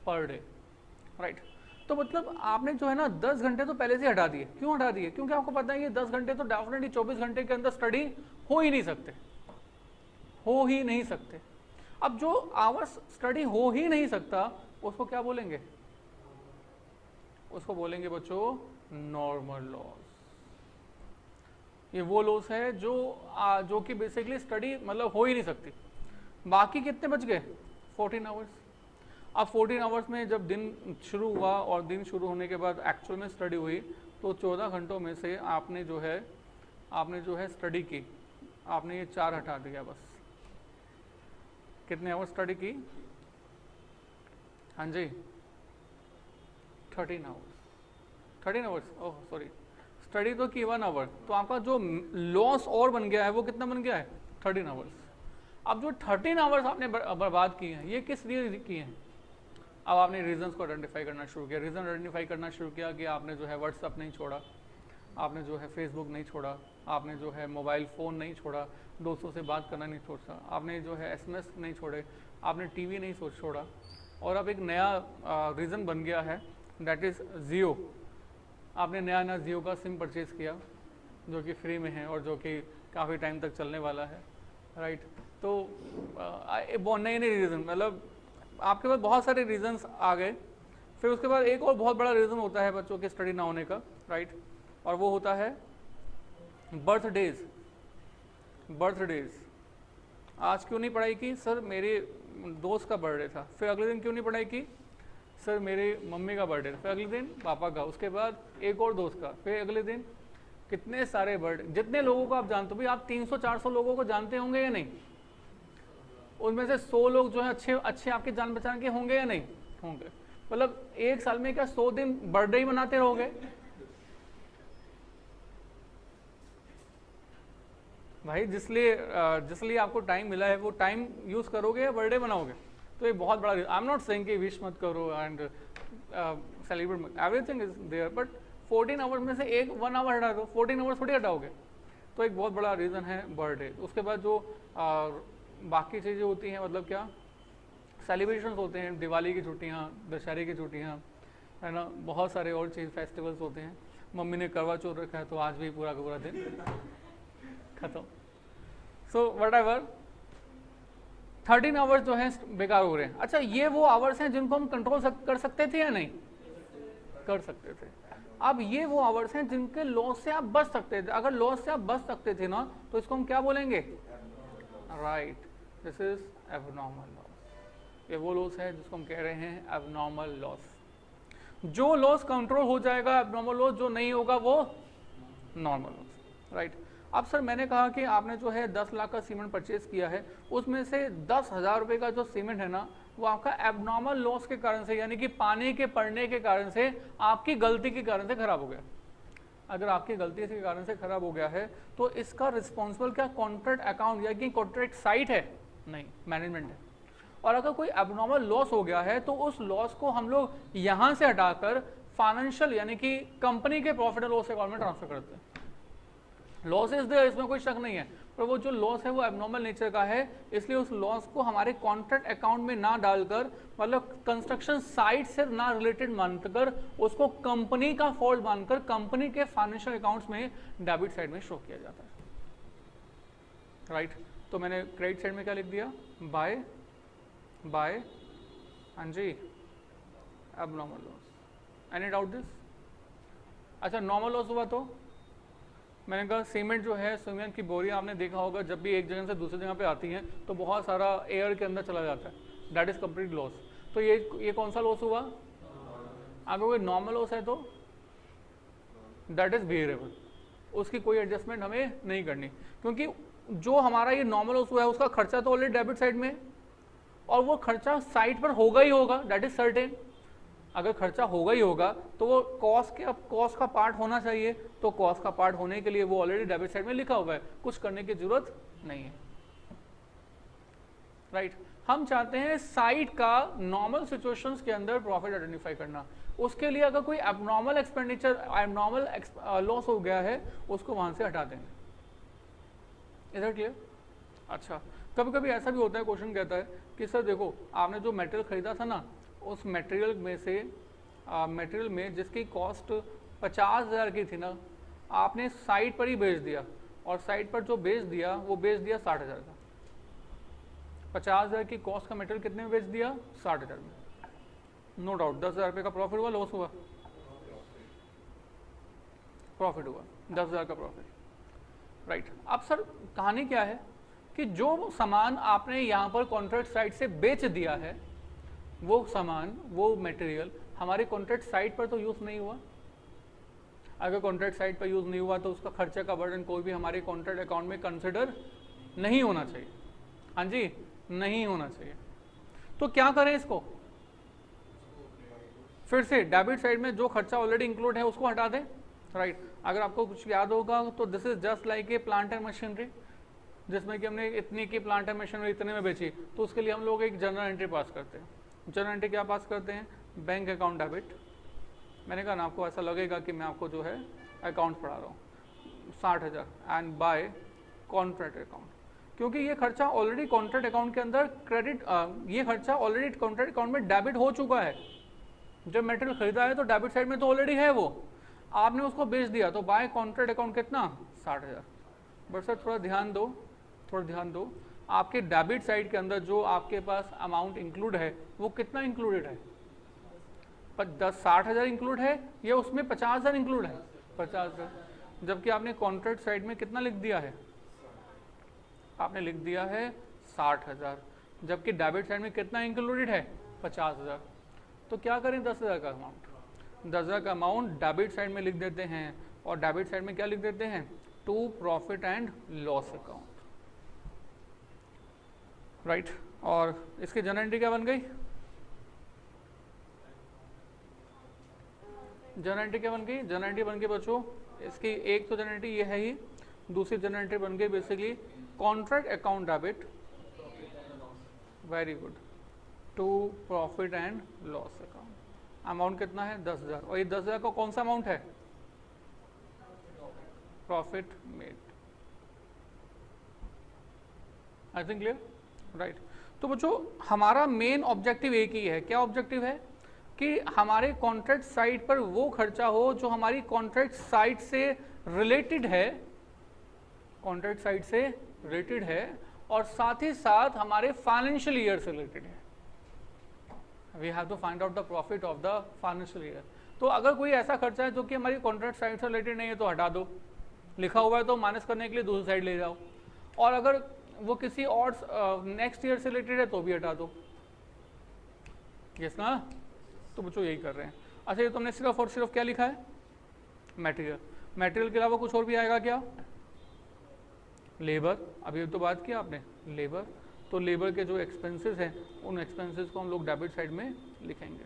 per day, right. तो मतलब आपने जो है ना 10 घंटे तो पहले से हटा दिए। क्यों हटा दिए? क्योंकि आपको पता है ये 10 घंटे तो डेफिनेटली 24 घंटे के अंदर स्टडी हो ही नहीं सकते, हो ही नहीं सकते। अब जो आवर्स स्टडी हो ही नहीं सकता उसको क्या बोलेंगे? उसको बोलेंगे बच्चों नॉर्मल लॉस। ये वो लॉस है जो कि बेसिकली स्टडी मतलब हो ही नहीं सकती। बाकी कितने बच गए? 14 आवर्स। अब 14 आवर्स में जब दिन शुरू हुआ और दिन शुरू होने के बाद एक्चुअल में स्टडी हुई, तो 14 घंटों में से आपने जो है स्टडी की, आपने ये 4 हटा दिया बस। कितने आवर्स स्टडी की? हाँ जी, 13 hours. 13 hours, oh sorry, study तो की 1 आवर। तो आपका जो लॉस और बन गया है वो कितना बन गया है? 13 आवर्स। अब जो 13 आवर्स आपने बर्बाद किए हैं, ये किस लिए किए हैं? अब आपने रीजंस को आइडेंटिफाई करना शुरू किया। रीज़न आइडेंटिफाई करना शुरू किया कि आपने जो है व्हाट्सअप नहीं छोड़ा, आपने जो है फेसबुक नहीं छोड़ा, आपने जो है मोबाइल फ़ोन नहीं छोड़ा, दोस्तों से बात करना नहीं छोड़ा, आपने जो है SMS नहीं छोड़े, आपने TV नहीं छोड़ा। और अब एक नया रीज़न बन गया है, दैट इज़ जियो। आपने नया जियो का सिम परचेज़ किया, जो कि फ्री में है और जो कि काफ़ी टाइम तक चलने वाला है, राइट। तो नए रीज़न, मतलब आपके पास बहुत सारे रीज़न्स आ गए। फिर उसके बाद एक और बहुत बड़ा रीज़न होता है बच्चों के स्टडी ना होने का, राइट, और वो होता है बर्थडेज। आज क्यों नहीं पढ़ाई की? सर मेरे दोस्त का बर्थडे था। फिर अगले दिन क्यों नहीं पढ़ाई की? सर मेरे मम्मी का बर्थडे था। फिर अगले दिन पापा का, उसके बाद एक और दोस्त का, फिर अगले दिन कितने सारे बर्थडे। जितने लोगों को आप जानते हो, भाई आप 300-400 लोगों को जानते होंगे या नहीं? उनमें से 100 लोग जो है अच्छे आपके जान पहचान के होंगे या नहीं होंगे? मतलब एक साल में क्या 100 दिन बर्थडे ही मनाते रहोगे? भाई जिसलिए आपको टाइम मिला है वो टाइम यूज करोगे या बर्थडे बनाओगे? तो ये बहुत बड़ा, आई एम नॉट सेइंग कि विश मत करो and celebrate, everything is there, but 14 hours में से 1 आवर हटा दो, 14 आवर्स थोड़ी हटाओगे। तो एक बहुत बड़ा रीज़न है बर्थडे। उसके बाद जो बाकी चीज़ें होती हैं, मतलब क्या सेलिब्रेशंस होते हैं, दिवाली की छुट्टियाँ, दशहरे की छुट्टियाँ, है ना, बहुत सारे और चीज़ फेस्टिवल्स होते हैं। मम्मी ने करवा चौथ रखा है तो आज भी पूरा का पूरा दिन खत्म। सो वट एवर 13 आवर्स जो हैं बेकार हो रहे हैं। अच्छा, ये वो आवर्स हैं जिनको हम कंट्रोल कर सकते थे या नहीं कर सकते थे। अब ये वो आवर्स हैं जिनके लॉस से आप बच सकते थे। अगर लॉस से आप बच सकते थे ना तो इसको हम क्या बोलेंगे, right, this is abnormal loss. ये वो लॉस है जिसको हम कह रहे हैं एबनॉर्मल लॉस। जो लॉस कंट्रोल हो जाएगा एबनॉर्मल लॉस, जो नहीं होगा वो नॉर्मल लॉस, राइट। अब सर मैंने कहा कि आपने जो है 10 लाख का सीमेंट परचेज किया है, उसमें से 10,000 रुपये का जो सीमेंट है ना वो आपका एबनॉर्मल लॉस के कारण से, यानी कि पानी के पड़ने के कारण से, आपकी गलती के कारण से खराब हो गया। अगर आपकी गलती के कारण से खराब हो गया है तो इसका रिस्पॉन्सिबल क्या कॉन्ट्रैक्ट अकाउंट या कि कॉन्ट्रैक्ट साइट है? नहीं, मैनेजमेंट है। और अगर कोई एबनॉर्मल लॉस हो गया है तो उस लॉस को हम लोग यहाँ से हटाकर फाइनेंशियल यानी कि कंपनी के प्रॉफिट एंड लॉस अकाउंट में ट्रांसफर करते हैं। लॉस इज देयर, इसमें कोई शक नहीं है, पर वो जो लॉस है वो एबनॉर्मल नेचर का है, इसलिए उस लॉस को हमारे कॉन्ट्रैक्ट अकाउंट में ना डालकर, मतलब कंस्ट्रक्शन साइट से ना रिलेटेड मानकर, उसको कंपनी का फॉल्ट मानकर कंपनी के फाइनेंशियल अकाउंट्स में डेबिट साइड में शो किया जाता है, राइट। तो मैंने क्रेडिट साइड में क्या लिख दिया, बाय, हाँ जी, abnormal loss. Any doubt this? अच्छा, नॉर्मल लॉस हुआ तो मैंने कहा सीमेंट जो है, सीमेंट की बोरियां आपने देखा होगा जब भी एक जगह से दूसरी जगह पे आती हैं तो बहुत सारा एयर के अंदर चला जाता है, दैट इज कंप्लीट लॉस। तो ये कौन सा लॉस हुआ? अगर कोई नॉर्मल लॉस है तो दैट इज बिहेवियरेबल, उसकी कोई एडजस्टमेंट हमें नहीं करनी, क्योंकि जो हमारा ये नॉर्मल लॉस हुआ है उसका खर्चा तो ऑलरेडी डेबिट साइड में, और वो खर्चा साइट पर होगा ही होगा, दैट इज सर्टेन। अगर खर्चा होगा ही होगा तो वो कॉस्ट का पार्ट होना चाहिए, तो कॉस्ट का पार्ट होने के लिए वो ऑलरेडी डेबिट साइड में लिखा हुआ है, कुछ करने की जरूरत नहीं है, राइट। हम चाहते हैं साइट का नॉर्मल सिचुएशंस के अंदर प्रॉफिट आइडेंटिफाई करना, उसके लिए अगर कोई एबनॉर्मल एक्सपेंडिचर, एबनॉर्मल लॉस हो गया है उसको वहां से हटा देंगे। इधर क्लियर? अच्छा, कभी कभी ऐसा भी होता है, क्वेश्चन कहता है कि सर देखो आपने जो मटेरियल खरीदा था ना, उस मटेरियल में से मटेरियल में जिसकी कॉस्ट 50,000 की थी ना, आपने साइट पर ही बेच दिया, और साइट पर जो बेच दिया वो बेच दिया 60,000 का। 50,000 की कॉस्ट का मटेरियल कितने में बेच दिया? 60,000 में। नो डाउट 10,000 रुपये का प्रॉफिट हुआ, लॉस हुआ? प्रॉफिट हुआ, 10,000 का प्रॉफिट, राइट। अब सर कहानी क्या है कि जो सामान आपने यहाँ पर कॉन्ट्रैक्ट साइट से बेच दिया है, वो सामान, वो मटेरियल हमारे कॉन्ट्रैक्ट साइट पर तो यूज़ नहीं हुआ। अगर कॉन्ट्रैक्ट साइट पर यूज़ नहीं हुआ तो उसका खर्चे का बर्डन कोई भी हमारे कॉन्ट्रैक्ट अकाउंट में कंसिडर नहीं होना चाहिए, हाँ जी, नहीं होना चाहिए। तो क्या करें इसको? फिर से डेबिट साइड में जो खर्चा ऑलरेडी इंक्लूड है उसको हटा दें, राइट। अगर आपको कुछ याद होगा तो this is just like a plant and machinery, जिसमें कि हमने इतनी की प्लांट एंड मशीनरी इतने में बेची, तो उसके लिए हम लोग एक जर्नल एंट्री पास करते हैं। जर्नल एंट्री क्या पास करते हैं? Bank account debit. मैंने कहा ना, आपको ऐसा लगेगा कि मैं आपको जो है अकाउंट पढ़ा रहा हूँ, 60,000 एंड बाय कॉन्ट्रैक्ट अकाउंट, क्योंकि ये खर्चा ऑलरेडी कॉन्ट्रैक्ट अकाउंट के अंदर क्रेडिट, ये खर्चा ऑलरेडी कॉन्ट्रैक्ट अकाउंट में डेबिट हो चुका है। जब मटेरियल खरीदा है तो डेबिट साइड में तो ऑलरेडी है वो, आपने उसको बेच दिया, तो बाय कॉन्ट्रैक्ट अकाउंट कितना? 60,000। बट सर थोड़ा ध्यान दो, आपके डेबिट साइड के अंदर जो आपके पास अमाउंट इंक्लूड है वो कितना इंक्लूडेड है? 60,000 इंक्लूड है या उसमें 50,000 इंक्लूड है? 50,000। जबकि आपने कॉन्ट्रैक्ट साइड में कितना लिख दिया है? आपने लिख दिया है 60,000, जबकि डेबिट साइड में कितना इंक्लूडेड है? 50,000। तो क्या करें? 10,000 का अमाउंट, 10,000 का अमाउंट डेबिट साइड में लिख देते हैं, और डेबिट साइड में क्या लिख देते हैं? To profit and loss account, right. और इसकी जनरल एंट्री क्या बन गई? जनरल एंट्री क्या बन गई? जनरल एंट्री बन गई बच्चों, इसकी एक तो जनरल एंट्री ये है ही, दूसरी जनरल एंट्री बन गई basically contract account debit, very good, to profit and loss account. Amount कितना है? 10,000, और ये 10,000 का कौन सा अमाउंट है? प्रॉफिट मेड, आई थिंक क्लियर, राइट। तो बच्चों हमारा मेन ऑब्जेक्टिव एक ही है, क्या ऑब्जेक्टिव है कि हमारे कॉन्ट्रैक्ट साइट पर वो खर्चा हो जो हमारी कॉन्ट्रैक्ट साइट से रिलेटेड है, कॉन्ट्रैक्ट साइट से रिलेटेड है और साथ ही साथ हमारे फाइनेंशियल ईयर से रिलेटेड है। We have to find out the profit of the financial year. तो अगर कोई ऐसा खर्चा है जो कि हमारी कॉन्ट्रैक्ट साइट से रिलेटेड नहीं है तो हटा दो, लिखा हुआ है तो माइनस करने के लिए दूसरी साइड ले जाओ, और अगर वो किसी और नेक्स्ट ईयर से रिलेटेड है तो भी हटा दो। यस ना? तो बच्चों यही कर रहे हैं। अच्छा ये तुमने सिर्फ और सिर्फ क्या लिखा है? मटेरियल। मटेरियल के अलावा कुछ और भी आएगा क्या? लेबर, अभी तो बात किया आपने लेबर, तो लेबर के जो एक्सपेंसेस हैं उन एक्सपेंसेस को हम लोग डेबिट साइड में लिखेंगे।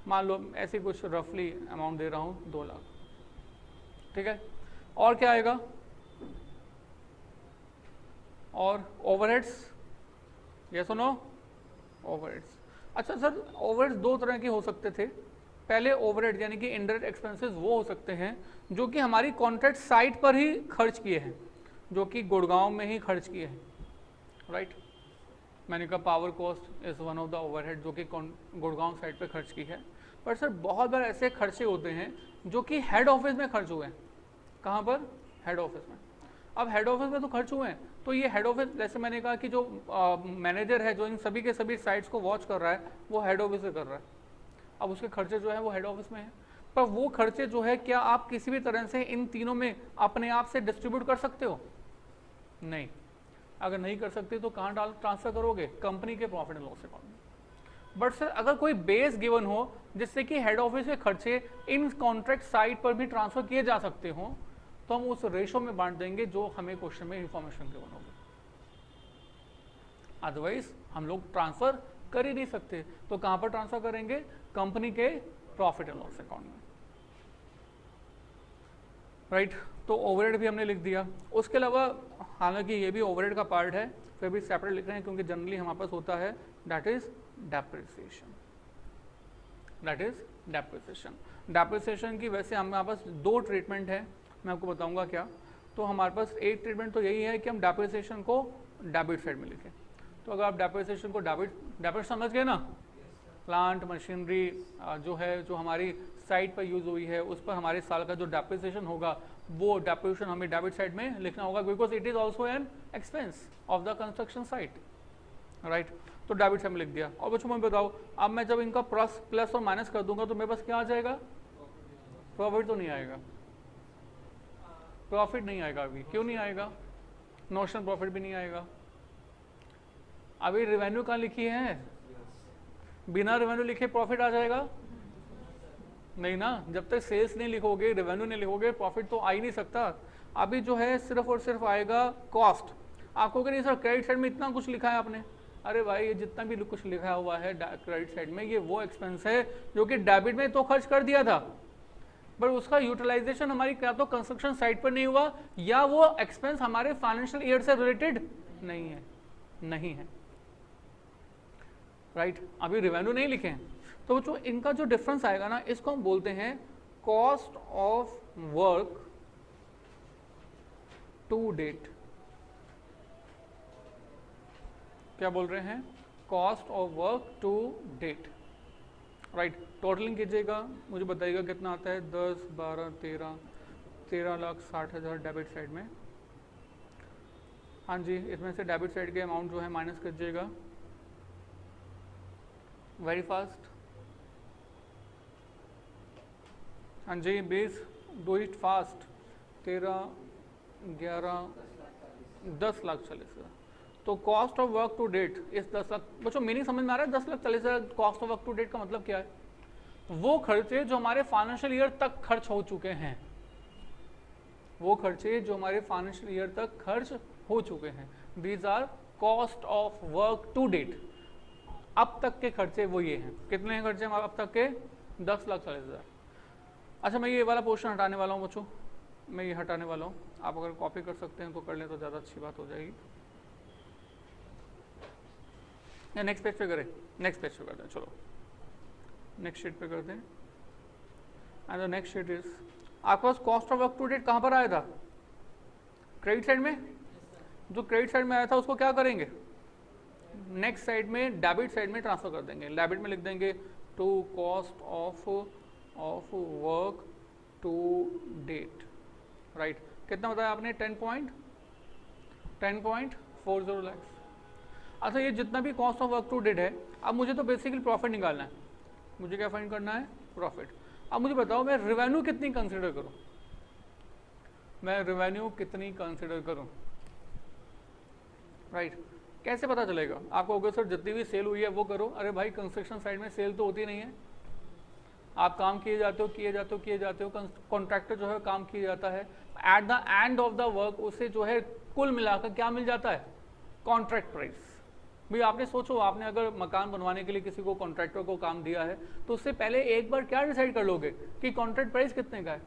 मान लो ऐसे कुछ रफली अमाउंट दे रहा हूँ 2 लाख, ठीक है। और क्या आएगा? और ओवरहेड्स, यस और नो? ओवरहेड्स। अच्छा सर ओवरहेड्स 2 तरह के हो सकते थे। पहले ओवरहेड यानी कि इनडायरेक्ट एक्सपेंसेस वो हो सकते हैं जो कि हमारी कॉन्ट्रैक्ट साइट पर ही खर्च किए हैं, जो कि गुड़गांव में ही खर्च किए हैं, राइट। मैंने कहा power cost is one of the overhead जो कि गुड़गांव साइट पे खर्च की है। पर सर बहुत बार ऐसे खर्चे होते हैं जो कि हेड ऑफिस में खर्च हुए हैं। कहाँ पर? हेड ऑफिस में। अब हेड ऑफिस में तो खर्च हुए हैं, तो ये हेड ऑफिस, जैसे मैंने कहा कि जो मैनेजर है जो इन सभी के सभी साइट्स को वॉच कर रहा है वो हेड ऑफिस से कर रहा है। अब उसके खर्चे जो है वो हेड ऑफिस में है, पर वो खर्चे जो है क्या आप किसी भी तरह से इन तीनों में अपने आप से डिस्ट्रीब्यूट कर सकते हो? नहीं। अगर नहीं कर सकते तो कहाँ ट्रांसफर करोगे? कंपनी के प्रॉफिट एंड लॉस अकाउंट में। बट सर अगर कोई बेस गिवन हो जिससे कि हेड ऑफिस के खर्चे इन कॉन्ट्रैक्ट साइट पर भी ट्रांसफर किए जा सकते हो तो हम उस रेशो में बांट देंगे जो हमें क्वेश्चन में इंफॉर्मेशन गिवन होगी। अदरवाइज हम लोग ट्रांसफर कर ही नहीं सकते, तो कहां पर ट्रांसफर करेंगे? कंपनी के प्रॉफिट एंड लॉस अकाउंट में, राइट। तो ओवरहेड भी हमने लिख दिया। उसके अलावा हालांकि ये भी ओवरहेड का पार्ट है, फिर भी सेपरेट लिख रहे हैं क्योंकि जनरली हमारे पास होता है that is depreciation. That is depreciation. Depreciation की वैसे हमारे पास 2 ट्रीटमेंट है, मैं आपको बताऊंगा क्या। तो हमारे पास एक ट्रीटमेंट तो यही है कि हम डेप्रिसिएशन को डेबिट साइड में लिखें। तो अगर आप डेप्रिसिएशन को डेबिट समझ गए ना, प्लांट मशीनरी जो है जो हमारी साइट पर यूज़ हुई है उस पर हमारे साल का जो डेप्रिसिएशन होगा वो डेप्रिसिएशन हमें डेबिट साइड में लिखना होगा, because it is also an expense of the construction site, right. तो डेबिट साइड में लिख दिया। और बच्चों मैं बताओ, अब मैं जब इनका प्लस और माइनस कर दूंगा तो मेरे पास क्या आ जाएगा? प्रॉफिट तो नहीं आएगा, प्रॉफिट नहीं आएगा। अभी क्यों नहीं आएगा? नोशनल प्रॉफिट भी नहीं आएगा। अभी रेवेन्यू कहाँ लिखी है? बिना रेवेन्यू लिखे प्रॉफिट आ जाएगा? नहीं ना, जब तक सेल्स नहीं लिखोगे, रेवेन्यू नहीं लिखोगे, प्रॉफिट तो आ ही नहीं सकता। अभी जो है सिर्फ और सिर्फ आएगा कॉस्ट। आपको कि नहीं सर क्रेडिट साइड में इतना कुछ लिखा है आपने? अरे भाई ये जितना भी कुछ लिखा हुआ है क्रेडिट साइड में ये वो एक्सपेंस है जो कि डेबिट में तो खर्च कर दिया था, पर उसका यूटिलाइजेशन हमारी क्या तो कंस्ट्रक्शन साइट पर नहीं हुआ या वो एक्सपेंस हमारे फाइनेंशियल ईयर से रिलेटेड नहीं है, राइट। अभी रेवेन्यू नहीं लिखे हैं। तो जो इनका जो डिफरेंस आएगा ना, इसको हम बोलते हैं cost of work to date. क्या बोल रहे हैं? Cost of work to date, right. Totaling कीजिएगा, मुझे बताइएगा कितना आता है? 10, 12, 13,60,000 डेबिट साइड में। हाँ जी, इसमें से डेबिट साइड के अमाउंट जो है माइनस कीजिएगा वेरी फास्ट। हाँ जी 20, डू इट फास्ट। 13, 11, 10,40,000। तो cost of work to date इस 10 लाख, बच्चों मीनिंग समझ में आ रहा है? 10,40,000 cost of work to date का मतलब क्या है? वो खर्चे जो हमारे फाइनेंशियल ईयर तक खर्च हो चुके हैं, वो खर्चे जो हमारे फाइनेंशियल ईयर तक खर्च हो चुके हैं, these are cost of work to date. अब तक के खर्चे वो ये हैं। कितने हैं खर्चे हमारे अब तक के? 10,40,000। अच्छा मैं ये वाला पोर्शन हटाने वाला हूँ बच्चों, मैं ये हटाने वाला हूँ। आप अगर कॉपी कर सकते हैं तो कर लें तो ज़्यादा अच्छी बात हो जाएगी। या नेक्स्ट पेज पे करें? नेक्स्ट पेज पे करते हैं, चलो नेक्स्ट शीट पे करते हैं। And the next sheet is, आपके पास cost of work to date कहाँ पर आया था? क्रेडिट साइड में। जो क्रेडिट साइड में आया था उसको क्या करेंगे? नेक्स्ट साइड में डेबिट साइड में ट्रांसफर कर देंगे। डेबिट में लिख देंगे to cost of work to date, right. कितना बताया आपने? 10.40 लैक्स। अच्छा, ये जितना भी cost of work to date है, अब मुझे तो बेसिकली प्रॉफिट निकालना है। मुझे क्या फाइंड करना है? प्रॉफिट। अब मुझे बताओ मैं रेवेन्यू कितनी कंसिडर करूं? मैं रेवेन्यू कितनी कंसिडर करूं? राइट। कैसे पता चलेगा? आपको होगा सर जितनी भी सेल हुई है वो करो। अरे भाई, कंस्ट्रक्शन साइड में सेल तो होती नहीं है। आप काम किए जाते हो, कॉन्ट्रैक्टर जो है काम किया जाता है। Eight the end of the work उसे जो है कुल मिलाकर क्या मिल जाता है? Contract price. भाई आपने सोचो, आपने अगर मकान बनवाने के लिए किसी को कॉन्ट्रैक्टर को काम दिया है तो उससे पहले एक बार क्या डिसाइड कर लोगे कि कॉन्ट्रैक्ट प्राइस कितने का है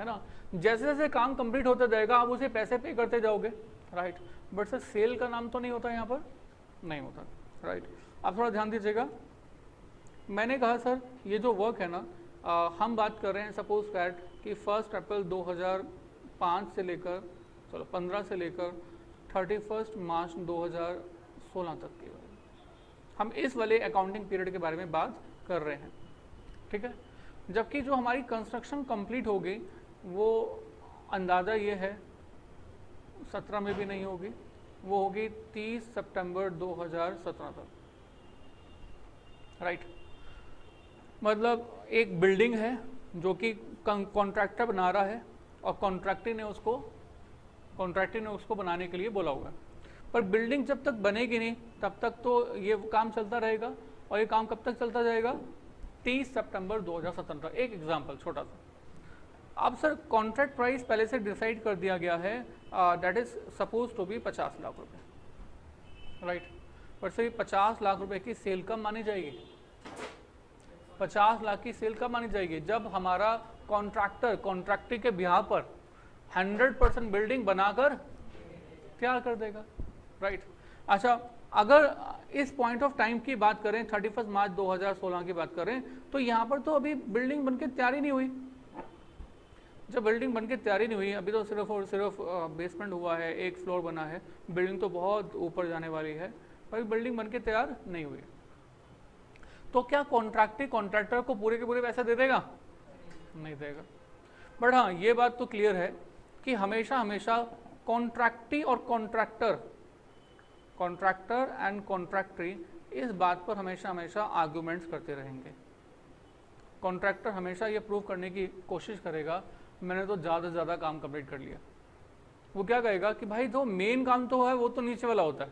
ना। जैसे जैसे काम कंप्लीट होता जाएगा आप उसे पैसे पे करते जाओगे, राइट। बट सर सेल का नाम तो नहीं होता यहाँ पर, नहीं होता, राइट। आप थोड़ा ध्यान दीजिएगा। मैंने कहा सर ये जो वर्क है ना, हम बात कर रहे हैं सपोज दैट कि 1 अप्रैल 2005 से लेकर 15 से लेकर 31 मार्च 2016 तक के बारे में हम इस वाले अकाउंटिंग पीरियड के बारे में बात कर रहे हैं, ठीक है। जबकि जो हमारी कंस्ट्रक्शन कंप्लीट होगी वो अंदाज़ा ये है 17 में भी नहीं होगी, वो होगी 30 सितंबर 2017 तक, राइट। मतलब एक बिल्डिंग है जो कि कॉन्ट्रैक्टर बना रहा है और कॉन्ट्रैक्टर ने उसको बनाने के लिए बोला हुआ है, पर बिल्डिंग जब तक बनेगी नहीं तब तक तो ये काम चलता रहेगा। और ये काम कब तक चलता जाएगा? 30 सितंबर 2017। एक एग्जांपल छोटा सा। अब सर कॉन्ट्रैक्ट प्राइस पहले से डिसाइड कर दिया गया है, that is suppose to be 50 lakh रुपए, राइट। पर सर 50 लाख रुपए की सेल कब मानी जाएगी? 50 लाख की सेल कब मानी जाएगी? जब हमारा कॉन्ट्रैक्टर के बिहार पर 100% बिल्डिंग बनाकर तैयार कर देगा, राइट। अच्छा, अगर इस पॉइंट ऑफ टाइम की बात करें 31 मार्च 2016 की बात करें तो यहाँ पर तो अभी बिल्डिंग बनके तैयार ही नहीं हुई। जब बिल्डिंग बनके तैयारी नहीं हुई, अभी तो सिर्फ और सिर्फ बेसमेंट हुआ है, एक फ्लोर बना है, बिल्डिंग तो बहुत ऊपर जाने वाली है, पर बिल्डिंग बनके तैयार नहीं हुई। तो क्या कॉन्ट्रैक्टर को पूरे के पूरे पैसे दे देगा? नहीं देगा। बट हाँ, ये बात तो क्लियर है कि हमेशा हमेशा कॉन्ट्रैक्टी और कॉन्ट्रैक्टर एंड कॉन्ट्रैक्टरी इस बात पर हमेशा हमेशा आर्गूमेंट्स करते रहेंगे। कॉन्ट्रैक्टर हमेशा ये प्रूव करने की कोशिश करेगा मैंने तो ज़्यादा से ज़्यादा काम कंप्लीट कर लिया। वो क्या कहेगा कि भाई जो मेन काम तो है वो तो नीचे वाला होता है,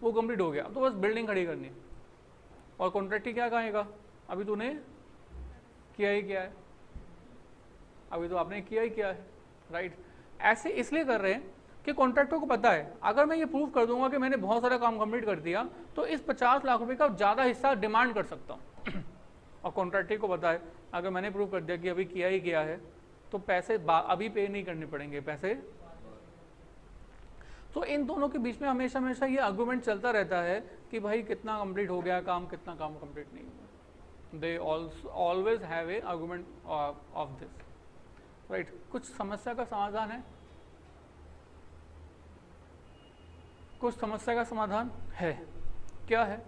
वो कंप्लीट हो गया, अब तो बस बिल्डिंग खड़ी करनी है। और कॉन्ट्रैक्टर क्या कहेगा? अभी तूने किया ही क्या है, अभी तो आपने किया ही क्या है, राइट। ऐसे इसलिए कर रहे हैं कि कॉन्ट्रैक्टर को पता है अगर मैं ये प्रूव कर दूंगा कि मैंने बहुत सारा काम कंप्लीट कर दिया तो इस 50 लाख रुपए का ज़्यादा हिस्सा डिमांड कर सकता हूँ। और कॉन्ट्रैक्टर को पता है अगर मैंने प्रूव कर दिया कि अभी किया ही किया है तो पैसे अभी पे नहीं करने पड़ेंगे पैसे। तो इन दोनों के बीच में हमेशा हमेशा ये आर्गूमेंट चलता रहता है कि भाई कितना कंप्लीट हो गया काम, कितना काम कंप्लीट नहीं हुआ। They always have a argument of this, right. कुछ समस्या का समाधान है? कुछ समस्या का समाधान है। क्या है?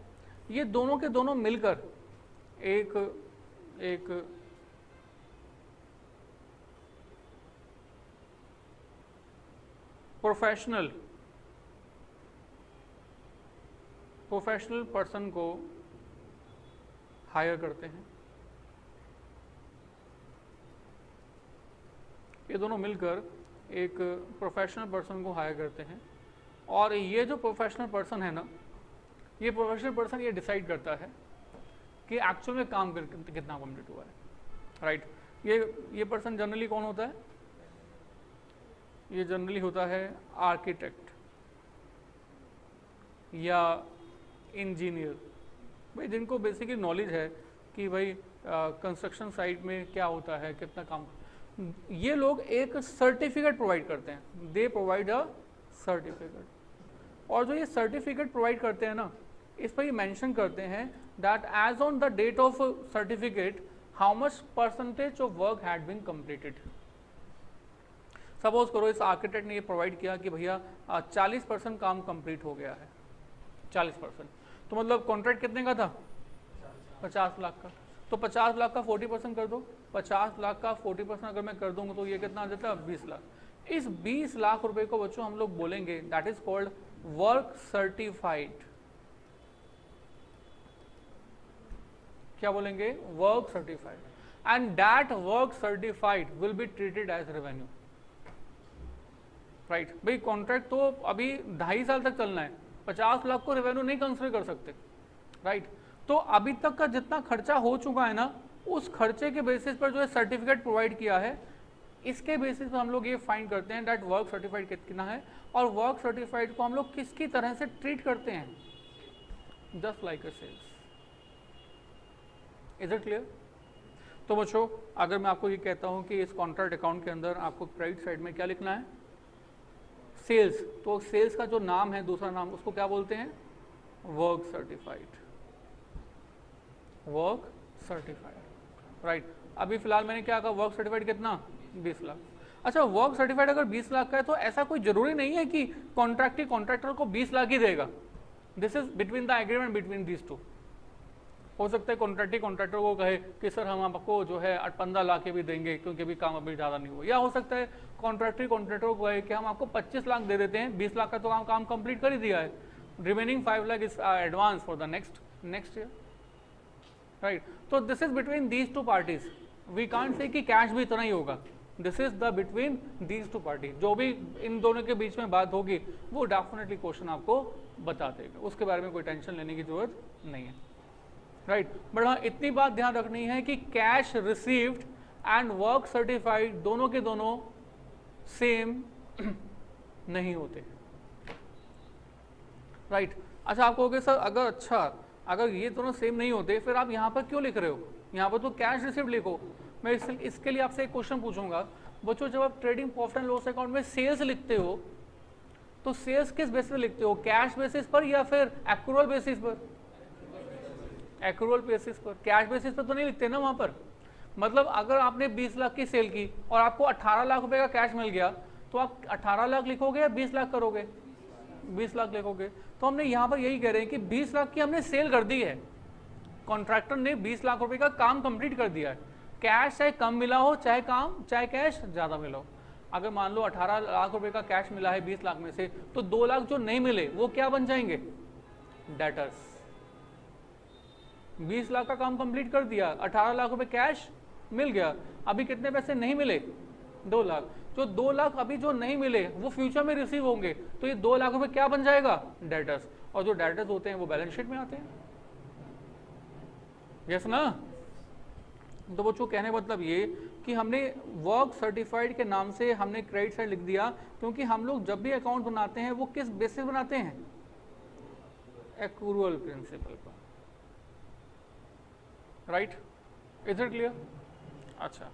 ये दोनों के दोनों मिलकर एक प्रोफेशनल पर्सन को हायर करते हैं। ये दोनों मिलकर एक प्रोफेशनल पर्सन को हायर करते हैं और ये जो प्रोफेशनल पर्सन है ना, ये प्रोफेशनल पर्सन ये डिसाइड करता है कि एक्चुअल में काम कितना कंप्लीट हुआ है, राइट। ये पर्सन जनरली कौन होता है? ये जनरली होता है आर्किटेक्ट या इंजीनियर, भाई जिनको बेसिकली नॉलेज है कि भाई कंस्ट्रक्शन साइट में क्या होता है, कितना काम। ये लोग एक सर्टिफिकेट प्रोवाइड करते हैं, दे प्रोवाइड अ सर्टिफिकेट। और जो ये सर्टिफिकेट प्रोवाइड करते हैं ना, इस पर ये मेंशन करते हैं that as on the date of certificate how much percentage of work had been completed. Suppose करो इस आर्किटेक्ट ने ये प्रोवाइड किया कि भैया 40% काम कंप्लीट हो गया है, 40%। तो मतलब कॉन्ट्रैक्ट कितने का था? 50 लाख का। तो 50 लाख का 40% कर दो, 50 लाख का 40% अगर मैं कर दूंगा तो ये कितना आ जाता है? 20 लाख। इस 20 लाख रुपए को बच्चों हम लोग बोलेंगे that is called work certified. क्या बोलेंगे? Work certified. And that work certified will be treated as revenue. Right भाई, कॉन्ट्रैक्ट तो अभी 2.5 साल तक चलना है, 50 लाख को रेवेन्यू नहीं कंसिडर कर सकते। राइट, तो अभी तक का जितना खर्चा हो चुका है ना, उस खर्चे के बेसिस पर जो है सर्टिफिकेट प्रोवाइड किया है, इसके बेसिस पर हम लोग ये फाइंड करते हैं दैट वर्क सर्टिफाइड कितना है। और वर्क सर्टिफाइड को हम लोग किसकी तरह से ट्रीट करते हैं? Just like a sales. Is it clear? तो बच्चों, अगर मैं आपको ये कहता हूं कि इस कॉन्ट्रैक्ट अकाउंट के अंदर आपको क्रेडिट साइड में क्या लिखना है? सेल्स। तो सेल्स का जो नाम है, दूसरा नाम, उसको क्या बोलते हैं? Work certified. Work certified. Right, अभी फिलहाल मैंने क्या कहा? वर्क सर्टिफाइड कितना? 20 लाख। अच्छा, वर्क सर्टिफाइड अगर 20 लाख का है तो ऐसा कोई जरूरी नहीं है कि कॉन्ट्रैक्ट कॉन्ट्रैक्टर को 20 लाख ही देगा। This is between the agreement between these to. हो सकता है कॉन्ट्रैक्टी कॉन्ट्रैक्टर को कहे कि सर हम आपको जो है 15 लाख के भी देंगे क्योंकि अभी काम अभी ज़्यादा नहीं हुआ। या हो सकता है कॉन्ट्रैक्टी कॉन्ट्रैक्टर को कहे कि हम आपको 25 लाख दे देते हैं, 20 लाख का तो काम कंप्लीट कर ही दिया है, remaining 5 lakh is advance for the next year. Right, तो this is between these two parties. We can't say कि कैश भी इतना ही होगा। This is the between these two party. जो भी इन दोनों के बीच में बात होगी वो डेफिनेटली क्वेश्चन आपको बता देगा, उसके बारे में कोई टेंशन लेने की जरूरत नहीं है। राइट, बट हाँ इतनी बात ध्यान रखनी है कि cash received and work certified दोनों के दोनों सेम नहीं होते। राइट, अच्छा आप कहोगे सर अगर ये दोनों सेम नहीं होते फिर आप यहाँ पर क्यों लिख रहे हो? यहाँ पर तो कैश रिसीव्ड लिखो। मैं इसके लिए आपसे एक क्वेश्चन पूछूंगा। बच्चों, जब आप trading profit and loss account में सेल्स लिखते हो तो सेल्स किस बेसिस पर लिखते हो? कैश बेसिस पर या फिर एक्रूअल बेसिस पर? एक्रूअल बेसिस पर। कैश बेसिस पर तो नहीं लिखते ना वहां पर। मतलब अगर आपने 20 लाख की सेल की और आपको 18 लाख रुपए का कैश मिल गया तो आप 18 लाख लिखोगे या 20 लाख करोगे? 20 लाख लिखोगे। तो हमने यहाँ पर यही कह रहे हैं कि 20 लाख की हमने सेल कर दी है, कॉन्ट्रैक्टर ने 20 लाख रुपए का काम कंप्लीट कर दिया है। कैश चाहे कम मिला हो चाहे कैश ज्यादा मिला हो। अगर मान लो 18 लाख रुपए का कैश मिला है 20 लाख में से, तो 2 लाख जो नहीं मिले वो क्या बन जाएंगे? डेटर्स। 20 लाख का काम कंप्लीट कर दिया, 18 लाख रुपए कैश मिल गया, अभी कितने पैसे नहीं मिले? 2 लाख। जो 2 लाख अभी जो नहीं मिले वो फ्यूचर में रिसीव होंगे, तो ये 2 लाख रुपए क्या बन जाएगा? डेटर्स। और जो डेटर्स होते हैं वो बैलेंस शीट में आते हैं। यस ना? तो बच्चों कहने मतलब ये कि हमने वर्क सर्टिफाइड के नाम से हमने क्रेडिट साइड लिख दिया, क्योंकि हम लोग जब भी अकाउंट बनाते हैं वो किस बेसिस बनाते हैं? एक्रूअल प्रिंसिपल पर। Right, is it clear? अच्छा,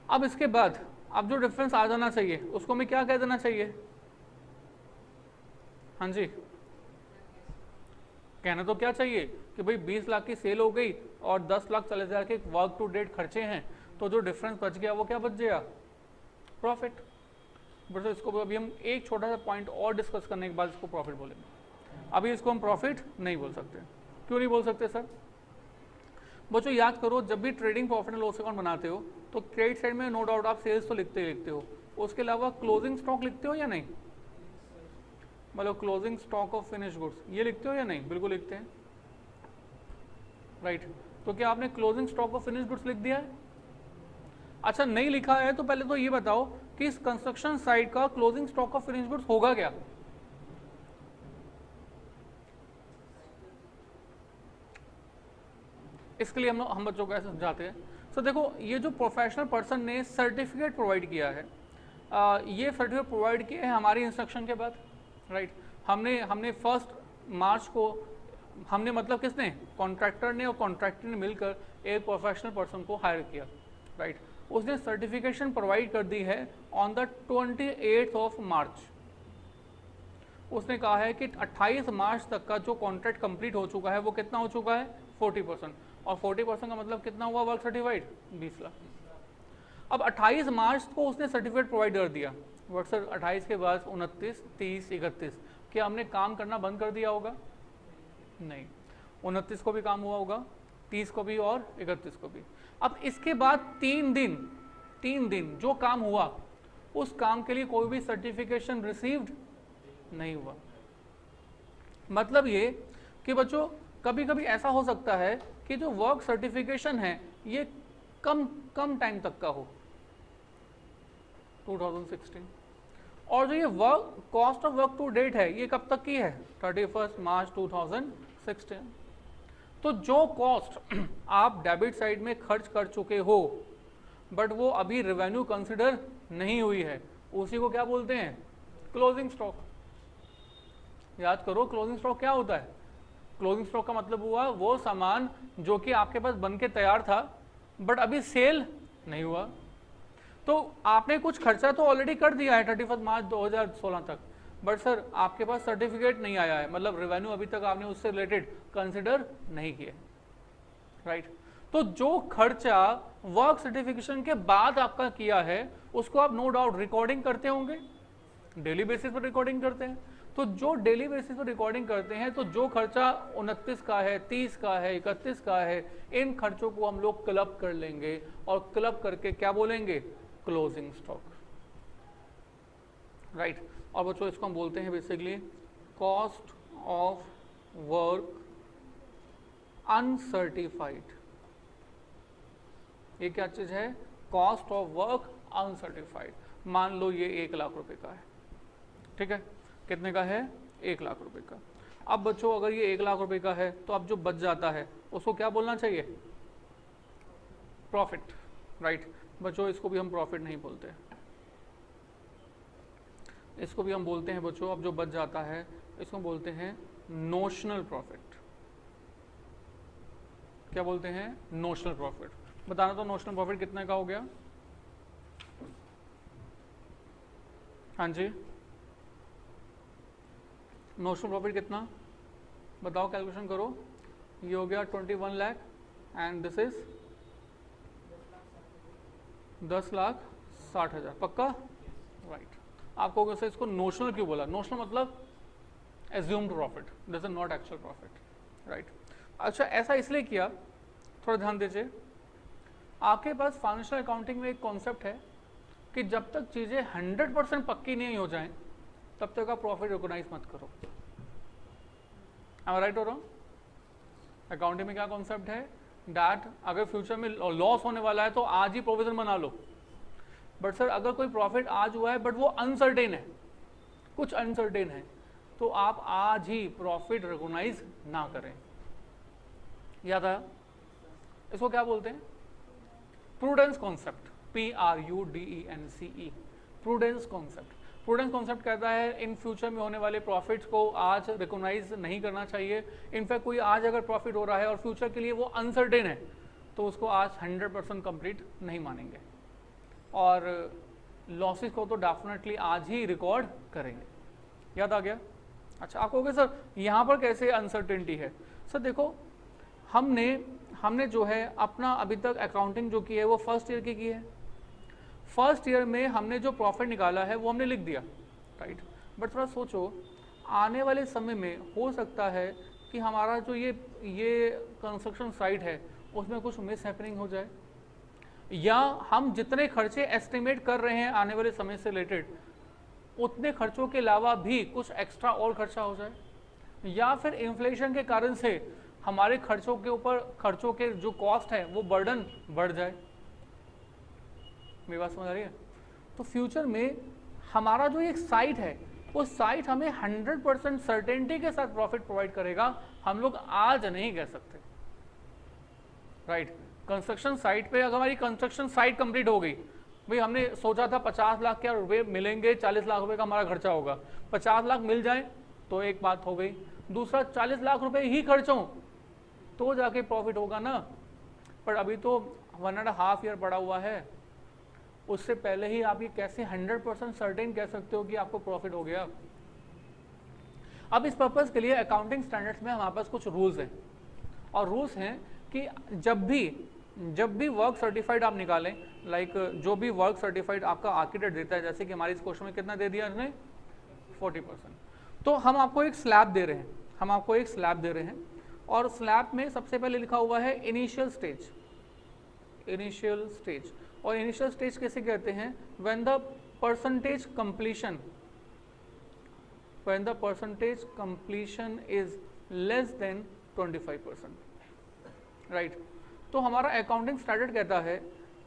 अब इसके बाद अब जो डिफरेंस आ जाना चाहिए उसको हमें क्या कह देना चाहिए? हाँ जी, कहना तो क्या चाहिए कि भाई 20 लाख की सेल हो गई और 10 लाख 40,000 के वर्क टू डेट खर्चे हैं, तो जो डिफरेंस बच गया वो क्या बच गया? प्रॉफिट। बट इसको अभी हम एक छोटा सा पॉइंट और डिस्कस करने के बाद इसको प्रॉफिट बोलेंगे। अभी इसको हम प्रॉफिट नहीं बोल सकते। क्यों नहीं बोल सकते सर? बच्चों याद करो, जब भी trading profit and loss account बनाते हो तो क्रेडिट साइड में नो डाउट आप सेल्स तो लिखते ही लिखते हो, उसके अलावा क्लोजिंग स्टॉक लिखते हो या नहीं? मतलब closing stock of finish goods ये लिखते हो या नहीं? बिल्कुल लिखते हैं। राइट, तो क्या आपने closing stock of finish goods लिख दिया है? अच्छा, नहीं लिखा है तो पहले तो ये बताओ कि इस कंस्ट्रक्शन साइट का closing stock of finish goods होगा क्या? इसके लिए हम बच्चों को ऐसे समझाते हैं। सो देखो, ये जो प्रोफेशनल पर्सन ने सर्टिफिकेट प्रोवाइड किया है, ये सर्टिफिकेट प्रोवाइड किया है हमारी इंस्ट्रक्शन के बाद। राइट, हमने 1 मार्च को हमने मतलब किसने? कॉन्ट्रैक्टर ने और कॉन्ट्रैक्टर ने मिलकर एक प्रोफेशनल पर्सन को हायर किया। राइट, उसने सर्टिफिकेशन प्रोवाइड कर दी है on the 28th of March. उसने कहा है कि 28 मार्च तक का जो कॉन्ट्रैक्ट कंप्लीट हो चुका है वो कितना हो चुका है? 40%। और 40% का मतलब कितना हुआ वर्क सर्टिफाइड? 20 लाख। अब 28 मार्च को उसने सर्टिफिकेट प्रोवाइड कर दिया, वर्क सर 28 के बाद 29, 30, 31, क्या हमने काम करना बंद कर दिया होगा? नहीं, 29 को भी काम हुआ होगा, 30 को भी और 31 को भी। अब इसके बाद 3 दिन जो काम हुआ उस काम के लिए कोई भी सर्टिफिकेशन रिसीव्ड नहीं हुआ। मतलब ये कि बच्चों कभी कभी ऐसा हो सकता है कि जो वर्क सर्टिफिकेशन है ये कम टाइम तक का हो 2016, और जो ये work cost of work to date है ये कब तक की है 31 मार्च 2016। तो जो कॉस्ट आप डेबिट साइड में खर्च कर चुके हो बट वो अभी रेवेन्यू कंसिडर नहीं हुई है, उसी को क्या बोलते हैं, क्लोजिंग स्टॉक। याद करो क्लोजिंग स्टॉक क्या होता है। क्लोजिंग स्टॉक का मतलब हुआ वो सामान जो कि आपके पास बन के तैयार था बट अभी सेल नहीं हुआ। तो आपने कुछ खर्चा तो ऑलरेडी कर दिया है 31 मार्च 2016 तक, बट सर आपके पास सर्टिफिकेट नहीं आया है, मतलब रेवेन्यू अभी तक आपने उससे रिलेटेड कंसिडर नहीं किया, राइट। तो जो खर्चा वर्क सर्टिफिकेशन के बाद आपका किया है उसको आप नो डाउट रिकॉर्डिंग करते होंगे, डेली बेसिस पर रिकॉर्डिंग करते हैं। तो जो डेली बेसिस पर रिकॉर्डिंग करते हैं तो जो खर्चा 29 का है, 30 का है, 31 का है, इन खर्चों को हम लोग क्लब कर लेंगे और क्लब करके क्या बोलेंगे, क्लोजिंग स्टॉक, राइट। और बच्चों इसको हम बोलते हैं basically cost of work uncertified. ये क्या चीज है, कॉस्ट ऑफ वर्क अनसर्टिफाइड। मान लो ये 1 लाख रुपए का है, ठीक है, कितने का है, 1 लाख रुपए का। अब बच्चों अगर ये 1 लाख रुपए का है तो अब जो बच जाता है उसको क्या बोलना चाहिए, प्रॉफिट, राइट। बच्चों इसको भी हम प्रॉफिट नहीं बोलते, इसको भी हम बोलते हैं बच्चों, अब जो बच जाता है इसको बोलते हैं नोशनल प्रॉफिट। क्या बोलते हैं, नोशनल प्रॉफिट। बताना तो नोशनल प्रॉफिट कितने का हो गया, हाँ जी, नोशनल प्रॉफिट कितना बताओ, कैलकुलेशन करो। ये हो गया 21 लाख एंड दिस इज 10,60,000, पक्का, राइट। आपको वैसे इसको नोशनल क्यों बोला, नोशनल मतलब assumed profit, this is not actual profit, right. अच्छा ऐसा इसलिए किया, थोड़ा ध्यान दीजिए, आपके पास फाइनेंशियल अकाउंटिंग में एक कॉन्सेप्ट है कि जब तक चीज़ें 100% पक्की नहीं हो जाएं तब तक आप प्रॉफिट रिकॉग्नाइज मत करो। राइट हो रहा हूँ। अकाउंटिंग में क्या कॉन्सेप्ट है, डैट अगर फ्यूचर में लॉस होने वाला है तो आज ही प्रोविजन बना लो, बट सर अगर कोई प्रॉफिट आज हुआ है बट वो अनसर्टेन है, कुछ अनसर्टेन है, तो आप आज ही प्रॉफिट रिकॉग्नाइज ना करें। याद आया, इसको क्या बोलते हैं, prudence concept, PRUDENCE, prudence concept. Prudence concept कहता है इन फ्यूचर में होने वाले प्रॉफिट्स को आज रिकॉग्नाइज नहीं करना चाहिए। इनफैक्ट कोई आज अगर प्रॉफिट हो रहा है और फ्यूचर के लिए वो अनसर्टेन है तो उसको आज 100% कंप्लीट नहीं मानेंगे, और लॉसेस को तो डेफिनेटली आज ही रिकॉर्ड करेंगे। याद आ गया। अच्छा आप कहोगे सर यहाँ पर कैसे अनसर्टेनिटी है। सर देखो हमने जो है अपना अभी तक अकाउंटिंग जो की है वो फर्स्ट ईयर की है। फर्स्ट ईयर में हमने जो प्रॉफिट निकाला है वो हमने लिख दिया, राइट। बट थोड़ा सोचो आने वाले समय में हो सकता है कि हमारा जो ये कंस्ट्रक्शन साइट है उसमें कुछ मिस हैपनिंग हो जाए, या हम जितने खर्चे एस्टिमेट कर रहे हैं आने वाले समय से रिलेटेड उतने खर्चों के अलावा भी कुछ एक्स्ट्रा और खर्चा हो जाए, या फिर इन्फ्लेशन के कारण से हमारे खर्चों के ऊपर खर्चों के जो कॉस्ट है वो बर्डन बढ़ जाए। मेरी बात समझ आ रही है। तो फ्यूचर में हमारा जो एक साइट है वो साइट हमें 100% सर्टेनिटी के साथ प्रॉफिट प्रोवाइड करेगा, हम लोग आज नहीं कह सकते, राइट। कंस्ट्रक्शन साइट पे अगर हमारी कंस्ट्रक्शन साइट कंप्लीट हो गई, भाई हमने सोचा था 50 लाख के रुपए मिलेंगे, 40 लाख रुपए का हमारा खर्चा होगा, 50 लाख मिल जाए तो एक बात हो गई, दूसरा 40 लाख रुपए ही खर्च हो तो जाके प्रॉफिट होगा ना। पर अभी तो 1.5 ईयर पड़ा हुआ है, उससे पहले ही आप ये कैसे 100% सर्टेन कह सकते हो कि आपको प्रॉफिट हो गया। अब इस पर्पस के लिए अकाउंटिंग स्टैंडर्ड्स में हमारे पास कुछ रूल्स हैं, और रूल्स हैं कि जब भी वर्क सर्टिफाइड आप निकालें, लाइक जो भी वर्क सर्टिफाइड आपका आर्किटेक्ट देता है, जैसे कि हमारे इस क्वेश्चन में कितना दे दिया उसने 40%, तो हम आपको एक स्लैब दे रहे हैं, और स्लैब में सबसे पहले लिखा हुआ है इनिशियल स्टेज, इनिशियल स्टेज। और इनिशियल स्टेज कैसे कहते हैं? When the percentage completion, when the percentage completion is less than 25%, right. तो हमारा अकाउंटिंग स्टैंडर्ड कहता है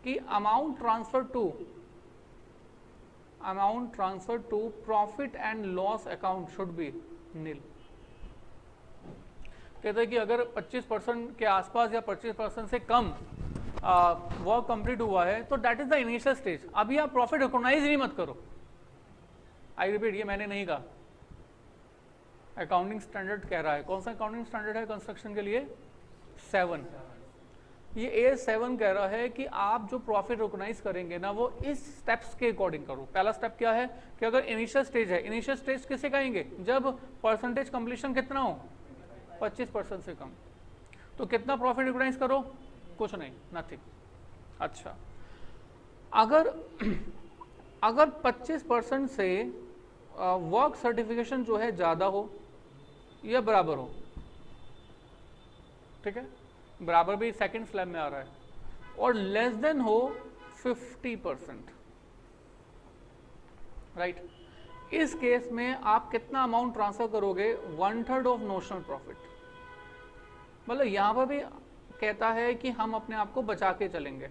कि amount transfer to profit and loss account should be nil. कहते हैं कि अगर 25% के आसपास या 25% से कम वर्क कंप्लीट हुआ है तो that is the initial stage. अभी आप प्रॉफिट रिकॉग्नाइज ही मत करो। आई रिपीट, ये मैंने नहीं कहा, अकाउंटिंग स्टैंडर्ड कह रहा है। कौन सा अकाउंटिंग स्टैंडर्ड है कंस्ट्रक्शन के लिए? 7। ये AS7 कह रहा है कि आप जो प्रॉफिट रिकॉग्नाइज करेंगे ना वो इस स्टेप्स के अकॉर्डिंग करो। पहला स्टेप क्या है कि अगर इनिशियल स्टेज है, इनिशियल स्टेज किसे कहेंगे? जब परसेंटेज कंप्लीशन कितना हो, 25% से कम। तो कितना प्रॉफिट रिकॉग्नाइज करो? कुछ नहीं, नथिंग। अच्छा, अगर 25% से वर्क सर्टिफिकेशन जो है ज़्यादा हो या बराबर हो, ठीक है, बराबर भी सेकंड स्लैब में आ रहा है, और लेस देन हो 50%, राइट। इस केस में आप कितना अमाउंट ट्रांसफर करोगे? 1/3 ऑफ नोशनल प्रॉफिट। मतलब यहां पर भी कहता है कि हम अपने आप को बचा के चलेंगे,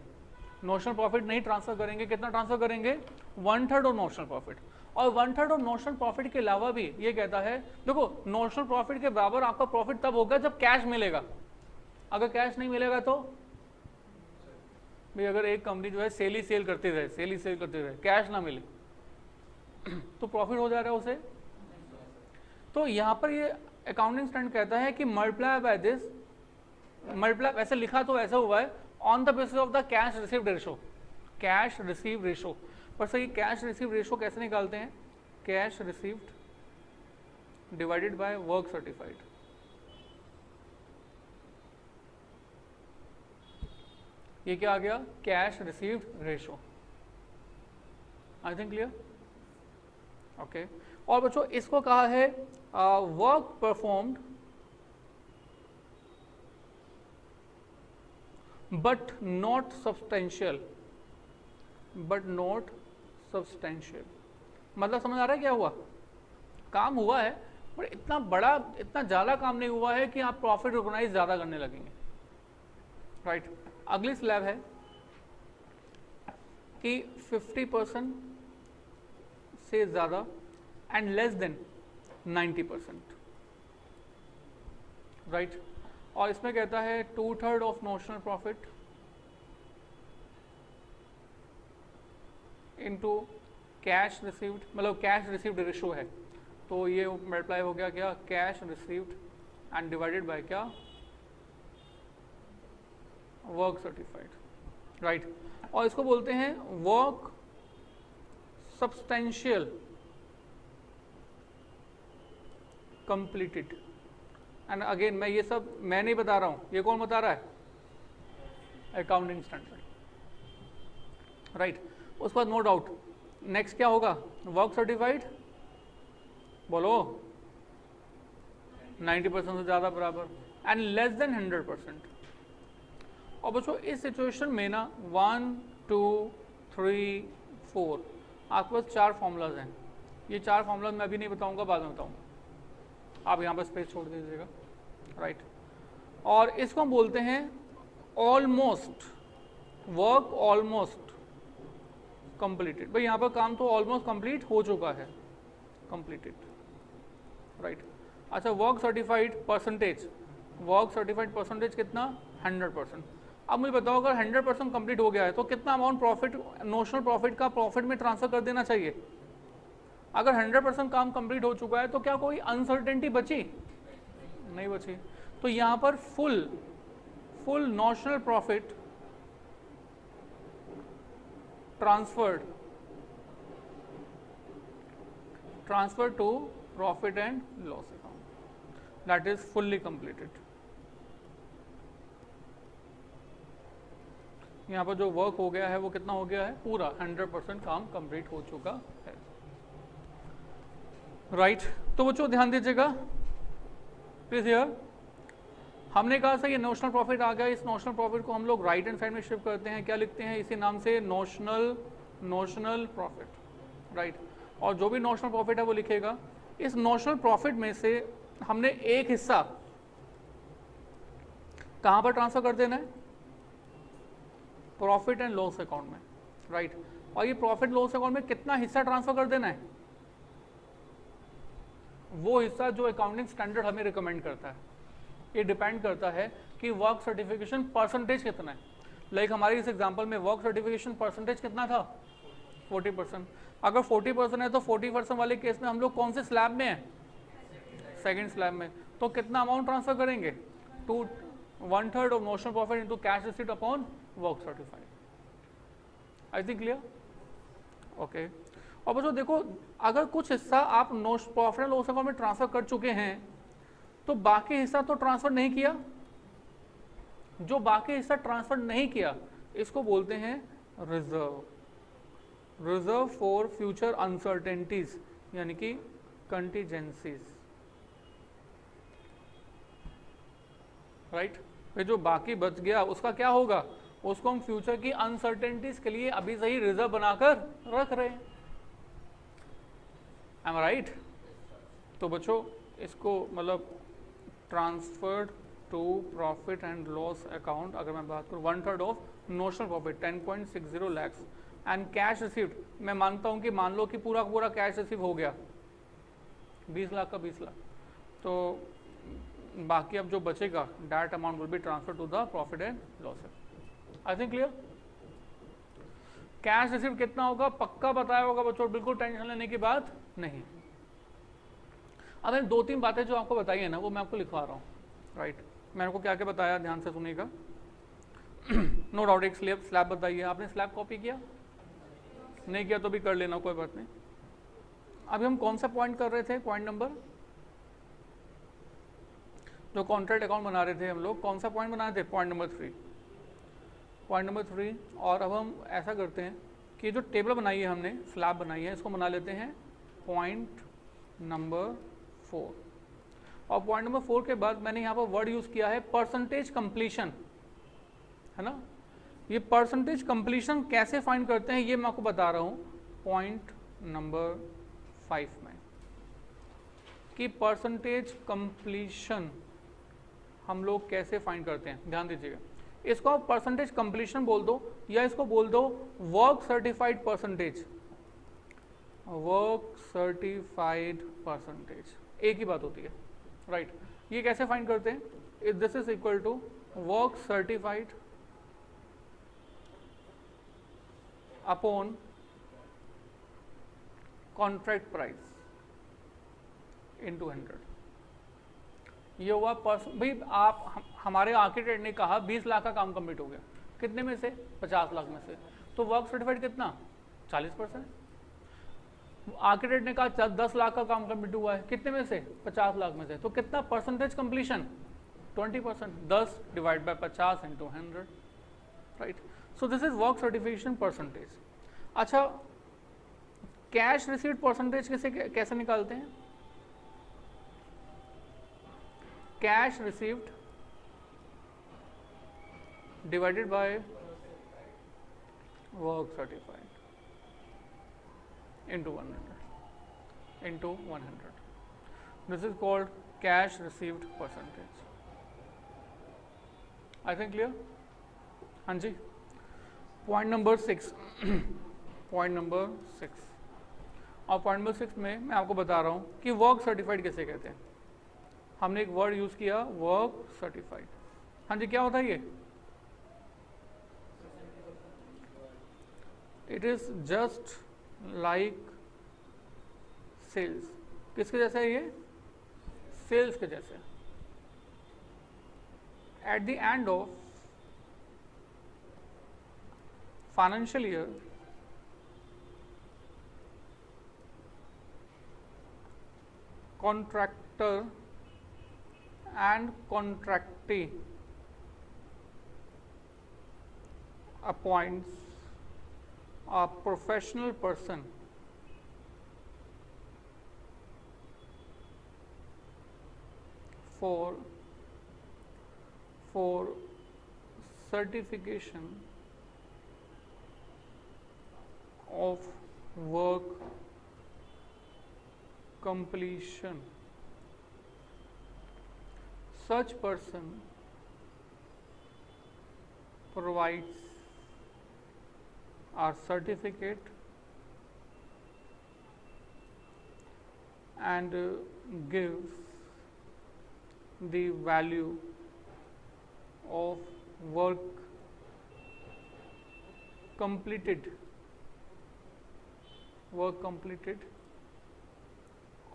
नोशनल प्रॉफिट नहीं ट्रांसफर करेंगे। कितना ट्रांसफर करेंगे? 1/3 ऑफ नोशनल प्रॉफिट। और 1/3 ऑफ नोशनल प्रॉफिट के अलावा भी ये कहता है, देखो नोशनल प्रॉफिट के बराबर आपका प्रॉफिट तब होगा जब कैश मिलेगा। अगर कैश नहीं मिलेगा तो भाई, अगर एक कंपनी जो है सेल ही सेल करती रहे, कैश ना मिले तो प्रॉफिट हो जा रहा है उसे। तो यहाँ पर ये अकाउंटिंग स्टैंडर्ड कहता है कि मल्टीप्लाई बाय दिस, मल्टीप्लाई वैसे लिखा तो ऐसा हुआ है on the basis of the cash received ratio, cash receive ratio. पर सही कैश रिसीव रेशो कैसे निकालते हैं? Cash received divided by work certified. ये क्या आ गया? Cash received ratio. आई थिंक क्लियर? ओके। और बच्चों इसको कहा है work performed but not substantial, मतलब समझ आ रहा है क्या हुआ? काम हुआ है पर इतना बड़ा, इतना ज़्यादा काम नहीं हुआ है कि आप प्रॉफिट रिकॉग्नाइज ज़्यादा करने लगेंगे, राइट। अगली स्लैब है कि 50% से ज़्यादा एंड लेस देन 90%, राइट। और इसमें कहता है 2/3 of notional profit into cash received, मतलब कैश रिसीव्ड रेशो है तो ये मल्टीप्लाई हो गया क्या? Cash received and divided by क्या? Work certified, right. और इसको बोलते हैं work substantial completed. And again मैं ये सब मैं नहीं बता रहा हूं, ये कौन बता रहा है? Accounting standard, right. उसके बाद नो डाउट नेक्स्ट क्या होगा? वर्क सर्टिफाइड, बोलो 90% से ज़्यादा बराबर, एंड लेस देन 100%। और बच्चों इस सिचुएशन में ना 1 2 3 4 आपके पास 4 फॉर्मूलाज हैं। ये 4 फॉर्मूलाज मैं अभी नहीं बताऊंगा, बाद में बताऊंगा, आप यहाँ पर स्पेस छोड़ दीजिएगा, राइट। और इसको हम बोलते हैं ऑलमोस्ट, वर्क ऑलमोस्ट कंप्लीटेड। भाई यहाँ पर काम तो ऑलमोस्ट कंप्लीट हो चुका है, कंप्लीटेड, राइट। अच्छा, work certified percentage, work certified percentage कितना? 100%। अब मुझे बताओ अगर 100% कंप्लीट हो गया है तो कितना अमाउंट प्रॉफिट, नोशनल प्रॉफिट का प्रॉफिट में ट्रांसफर कर देना चाहिए? अगर 100% काम कंप्लीट हो चुका है तो क्या कोई अनसर्टेनिटी बची? नहीं बची। तो यहाँ पर full notional profit transferred to profit and loss account, that is fully completed। यहाँ पर जो वर्क हो गया है वो कितना हो गया है? पूरा 100% काम कंप्लीट हो चुका है, राइट। तो बच्चों ध्यान दीजिएगा प्लीज हियर, हमने कहा था ये नोशनल प्रॉफिट आ गया, इस नोशनल प्रॉफिट को हम लोग राइट हैंड साइड में शिफ्ट करते हैं, क्या लिखते हैं इसी नाम से नोशनल प्रॉफिट, राइट। और जो भी नोशनल प्रॉफिट है वो लिखेगा। इस नोशनल प्रॉफिट में से हमने एक हिस्सा कहां पर ट्रांसफर कर देना है, प्रॉफिट एंड लॉस अकाउंट में, राइट। और ये प्रॉफिट लॉस अकाउंट में कितना हिस्सा ट्रांसफर कर देना है, वो हिस्सा जो अकाउंटिंग स्टैंडर्ड हमें रिकमेंड करता है। ये डिपेंड करता है कि वर्क सर्टिफिकेशन परसेंटेज कितना है। लाइक हमारी इस एग्जांपल में वर्क सर्टिफिकेशन परसेंटेज कितना था, 40%। अगर 40% है तो 40% वाले केस में हम लोग कौन से स्लैब में है, सेकंड स्लैब में। तो कितना अमाउंट ट्रांसफर करेंगे, 1/3 of notional profit into cash receipt upon work certified. I think clear, okay. और बच्चों देखो, अगर कुछ हिस्सा आप प्रॉफिट एंड लॉस अकाउंट में ट्रांसफर कर चुके हैं तो बाकी हिस्सा तो ट्रांसफर नहीं किया। जो बाकी हिस्सा ट्रांसफर नहीं किया इसको बोलते हैं रिजर्व फॉर फ्यूचर अनसर्टेनिटीज, यानी कि कंटीजेंसीज, राइट। फिर जो बाकी बच गया उसका क्या होगा, उसको हम फ्यूचर की अनसर्टेनिटीज के लिए अभी से ही रिजर्व बनाकर रख रहे हैं। Am I right. तो बच्चों इसको मतलब transferred to profit and loss account, अगर मैं बात करूँ 1/3 of notional profit 10.60 lakhs and cash received, मैं मानता हूँ कि मान लो कि पूरा पूरा कैश रिसीव हो गया 20 लाख का 20 लाख, तो बाकी अब जो बचेगा that amount will be transfer to the profit and loss. I think clear. Cash receive कितना होगा पक्का बताया होगा बच्चों, बिल्कुल टेंशन लेने की बात नहीं। अब मैंने 2-3 बातें जो आपको बताई है ना वो मैं आपको लिखवा रहा हूँ, राइट। मैंने आपको क्या क्या बताया, ध्यान से सुनिएगा। नो डाउट एक स्लैब बताइए, आपने स्लैब कॉपी किया, नहीं किया तो भी कर लेना, कोई बात नहीं। अभी हम कौन सा पॉइंट कर रहे थे, पॉइंट नंबर, जो कॉन्ट्रैक्ट अकाउंट बना रहे थे हम लोग, कौन सा पॉइंट बनाए थे, पॉइंट नंबर 3, पॉइंट नंबर 3। और अब हम ऐसा करते हैं कि जो टेबल बनाई है हमने, स्लैब बनाई है, इसको बना लेते हैं पॉइंट नंबर 4। और पॉइंट नंबर 4 के बाद मैंने यहाँ पर वर्ड यूज़ किया है परसेंटेज कंप्लीशन, है ना। ये परसेंटेज कंप्लीशन कैसे फाइंड करते हैं ये मैं आपको बता रहा हूँ पॉइंट नंबर 5 में, कि परसेंटेज कंप्लीशन हम लोग कैसे फाइंड करते हैं। ध्यान दीजिएगा, इसको आप परसेंटेज कंप्लीशन बोल दो या इसको बोल दो work certified percentage, work certified percentage, एक ही बात होती है, राइट। ये कैसे फाइंड करते हैं, this is equal to work certified upon contract price into 100। ये हुआ भाई आप हमारे आर्किटेक्ट ने कहा 20 लाख का काम कंप्लीट हो गया, कितने में से, 50 लाख में से, तो वर्क सर्टिफाइड कितना, 40%। आर्किटेक्ट ने कहा 10 लाख का काम कंप्लीट हुआ है, कितने में से, 50 लाख में से, तो कितना percentage completion, 20%, 10 divide by 50 into 100, right. So this is work certification percentage. अच्छा, कैश रिसीव्ड परसेंटेज कैसे निकालते हैं, cash received divided by work certified into 100. This is called cash received percentage. I think clear? हाँ जी। Point number 6 point number 6, और point number 6 में मैं आपको बता रहा हूँ कि वर्क सर्टिफाइड कैसे कहते हैं। हमने एक वर्ड यूज किया वर्क सर्टिफाइड। हाँ जी, क्या होता है ये, it is just like sales. किसके जैसे है ये, सेल्स के जैसे। At the end of financial year contractor and contractee appoints a professional person for for certification of work completion. Such person provides a certificate and gives the value of work completed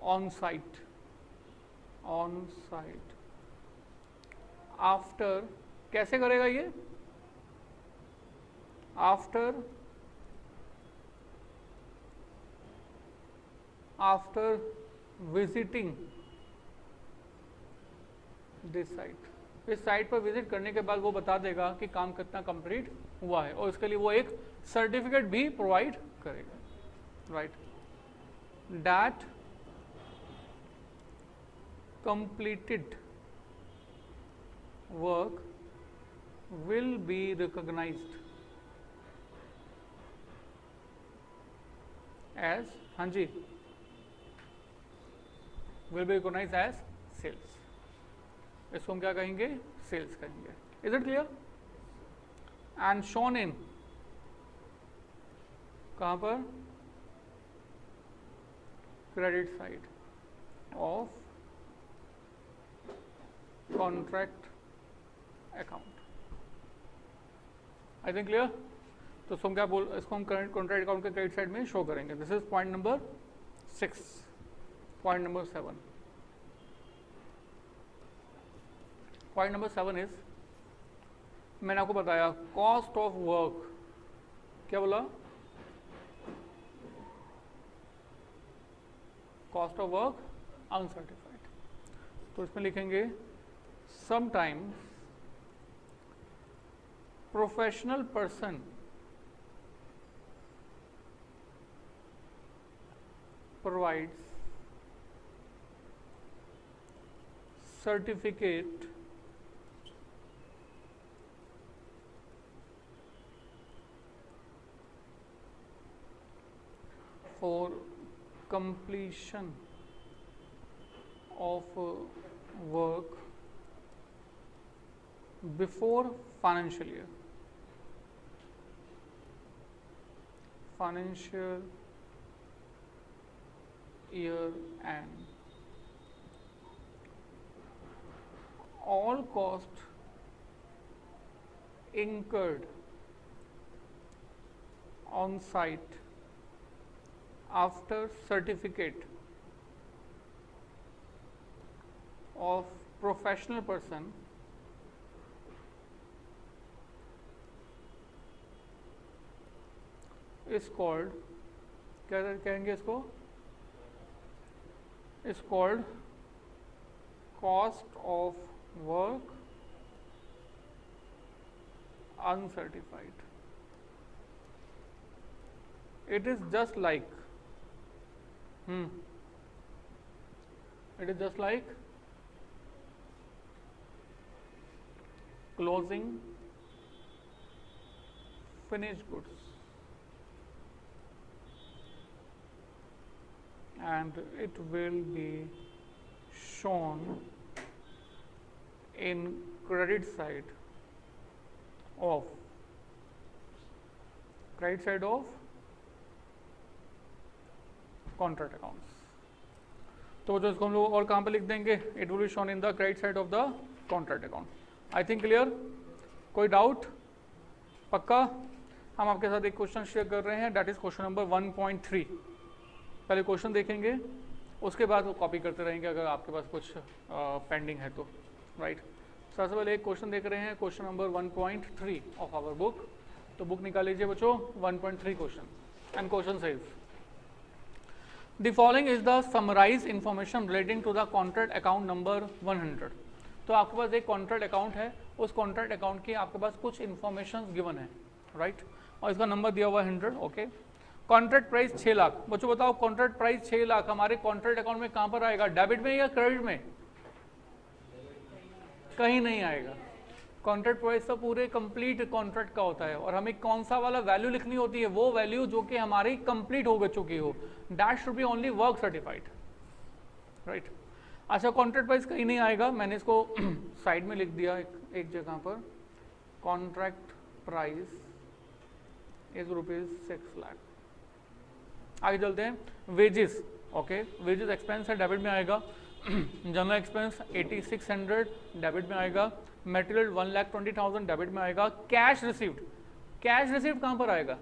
on site after, कैसे करेगा ये? After visiting this site, इस site पर visit करने के बाद वो बता देगा कि काम कितना कंप्लीट हुआ है और इसके लिए वो एक सर्टिफिकेट भी प्रोवाइड करेगा, right? That completed work will be recognised as, हाँ जी, will be recognised as sales. इसको हम क्या कहेंगे? सेल्स कहेंगे। Is it clear? And shown in, कहां पर? Credit side of contract account. I think clear? तो इसको हम क्या बोल, इसको हम कॉन्ट्रैक्ट अकाउंट के क्रेडिट साइड में शो करेंगे। This is point number 6। Point number 7, point number 7 is, मैंने आपको बताया कॉस्ट ऑफ वर्क, क्या बोला? Cost of work uncertified. तो इसमें लिखेंगे sometimes professional person provides certificate for completion of work before financial year end. All cost incurred on site after certificate of professional person is called, क्या कहेंगे इसको? is called cost of work uncertified. It is just like it is just like closing finished goods, and it will be shown in credit side of contract accounts. तो जो इसको हम लोग और कहाँ पे लिख देंगे? It will be shown in the credit side of the contract account. I think clear? कोई डाउट? पक्का? हम आपके साथ एक क्वेश्चन शेयर कर रहे हैं, दैट इज क्वेश्चन नंबर 1.3। पहले क्वेश्चन देखेंगे, उसके बाद वो कॉपी करते रहेंगे अगर आपके पास कुछ पेंडिंग है तो, राइट? सबसे पहले एक क्वेश्चन देख रहे हैं, question number 1.3 of our book. तो बुक निकाल लीजिए बच्चों, 1.3 question. And question says the following is the summarise information relating to the contract account number 100। तो आपके पास एक कॉन्ट्रैक्ट अकाउंट है, उस कॉन्ट्रैक्ट अकाउंट की आपके पास कुछ इन्फॉर्मेशन गिवन है, राइट? और इसका नंबर दिया हुआ है 100, ओके। Contract price 6 lakh. बच्चों बताओ, कॉन्ट्रैक्ट प्राइस 6 लाख हमारे कॉन्ट्रैक्ट अकाउंट में कहां पर आएगा? डेबिट में या क्रेडिट में? कहीं नहीं आएगा, कॉन्ट्रैक्ट प्राइस तो पूरे कंप्लीट कॉन्ट्रैक्ट का होता है, और हमें कौन सा वाला वैल्यू लिखनी होती है, वो वैल्यू जो कि हमारी कंप्लीट हो चुकी हो, that should be only work certified, right. अच्छा, कॉन्ट्रैक्ट प्राइस कहीं नहीं आएगा, मैंने इसको साइड में लिख दिया एक जगह पर, कॉन्ट्रैक्ट प्राइस इज ₹6 लाख। आगे चलते हैं, वेजेस, ओके, वेजेस एक्सपेंस है, डेबिट में आएगा। जनरल एक्सपेंस 8600 डेबिट में आएगा। मटेरियल 1,20,000 डेबिट में आएगा। कैश रिसीव्ड, कैश रिसीव्ड कहां पर आएगा?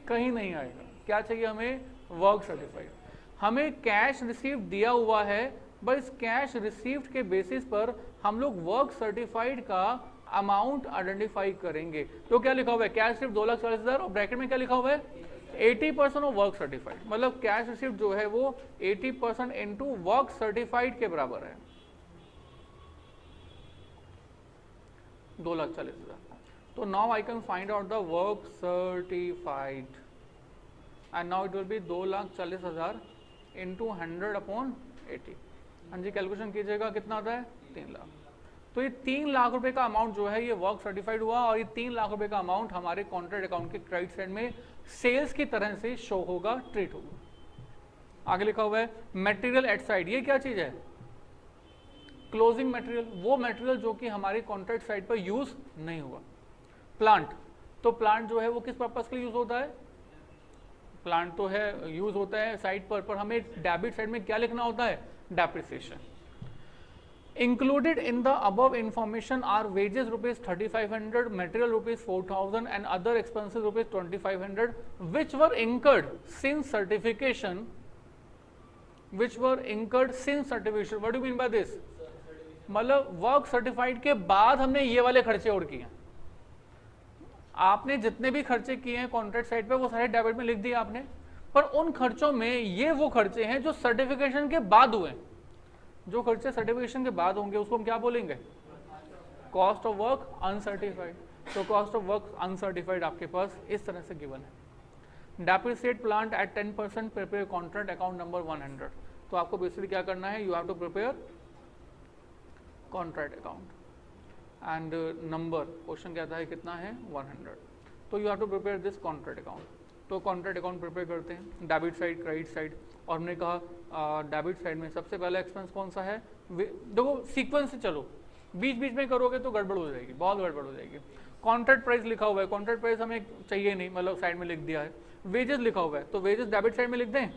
कहीं नहीं आएगा। क्या चाहिए हमें? Work certified. हमें कैश रिसीव्ड दिया हुआ है, बस कैश रिसीव्ड के बेसिस पर हम लोग वर्क सर्टिफाइड का अमाउंट आइडेंटिफाई करेंगे। तो क्या लिखा हुआ है? कैश रिसीव्ड 2,40,000 और ब्रैकेट में क्या लिखा हुआ है? 80% ऑफ वर्क सर्टिफाइड। मतलब कैश रिसीव्ड जो है वो 80% इनटू वर्क सर्टिफाइड के बराबर है, 2,40,000। तो now I can find out the work certified and now it will be 2,40,000 into 100/80। हाँ जी, कैलकुलेशन कीजिएगा, कितना आता है? 3 लाख। तो ये 3 लाख रुपए का अमाउंट जो है ये वर्क सर्टिफाइड हुआ, और ये 3 लाख रुपए का अमाउंट हमारे कॉन्ट्रैक्ट अकाउंट के क्रेडिट साइड में सेल्स की तरह से शो होगा, ट्रीट होगा। आगे लिखा हुआ है मटेरियल एट साइड। ये क्या चीज है? क्लोजिंग मटेरियल, वो मटेरियल जो कि हमारे कॉन्ट्रैक्ट साइड पर यूज नहीं हुआ। प्लांट, तो प्लांट जो है वो किस पर्पस के लिए यूज होता है? प्लांट तो है यूज होता है साइड पर हमें डेबिट साइड में क्या लिखना होता है? Depreciation. Included in the above information are wages ₹3,500, material ₹4,000 and other expenses ₹2,500 which were incurred since certification. Which were incurred since certification. What do you mean by this? मतलब work certified के बाद हमने ये वाले खर्चे और किए हैं। आपने जितने भी खर्चे किए हैं कॉन्ट्रैक्ट साइड पे वो सारे डेबिट में लिख दिए आपने, पर उन खर्चों में ये वो खर्चे हैं जो सर्टिफिकेशन के बाद हुए। जो खर्चे सर्टिफिकेशन के बाद होंगे उसको हम क्या बोलेंगे? Cost of work uncertified. तो कॉस्ट ऑफ वर्क अनसर्टिफाइड आपके पास इस तरह से गिवन है। Depreciate plant at 10%, prepare contract account number 100। तो आपको बेसिकली क्या करना है? You have to prepare contract account and number, question कहता है कितना है? 100। तो you have to prepare this contract account. तो कॉन्ट्रैक्ट अकाउंट प्रिपेयर करते हैं, डेबिट साइड, क्रेडिट साइड। और हमने कहा डेबिट साइड में सबसे पहला एक्सपेंस कौन सा है? देखो सीक्वेंस से चलो, बीच बीच में करोगे तो गड़बड़ हो जाएगी, बहुत गड़बड़ हो जाएगी। कॉन्ट्रैक्ट प्राइस लिखा हुआ है, कॉन्ट्रैक्ट प्राइस हमें चाहिए नहीं, मतलब साइड में लिख दिया है। वेजेस लिखा हुआ है, तो वेजेस डेबिट साइड में लिख दें,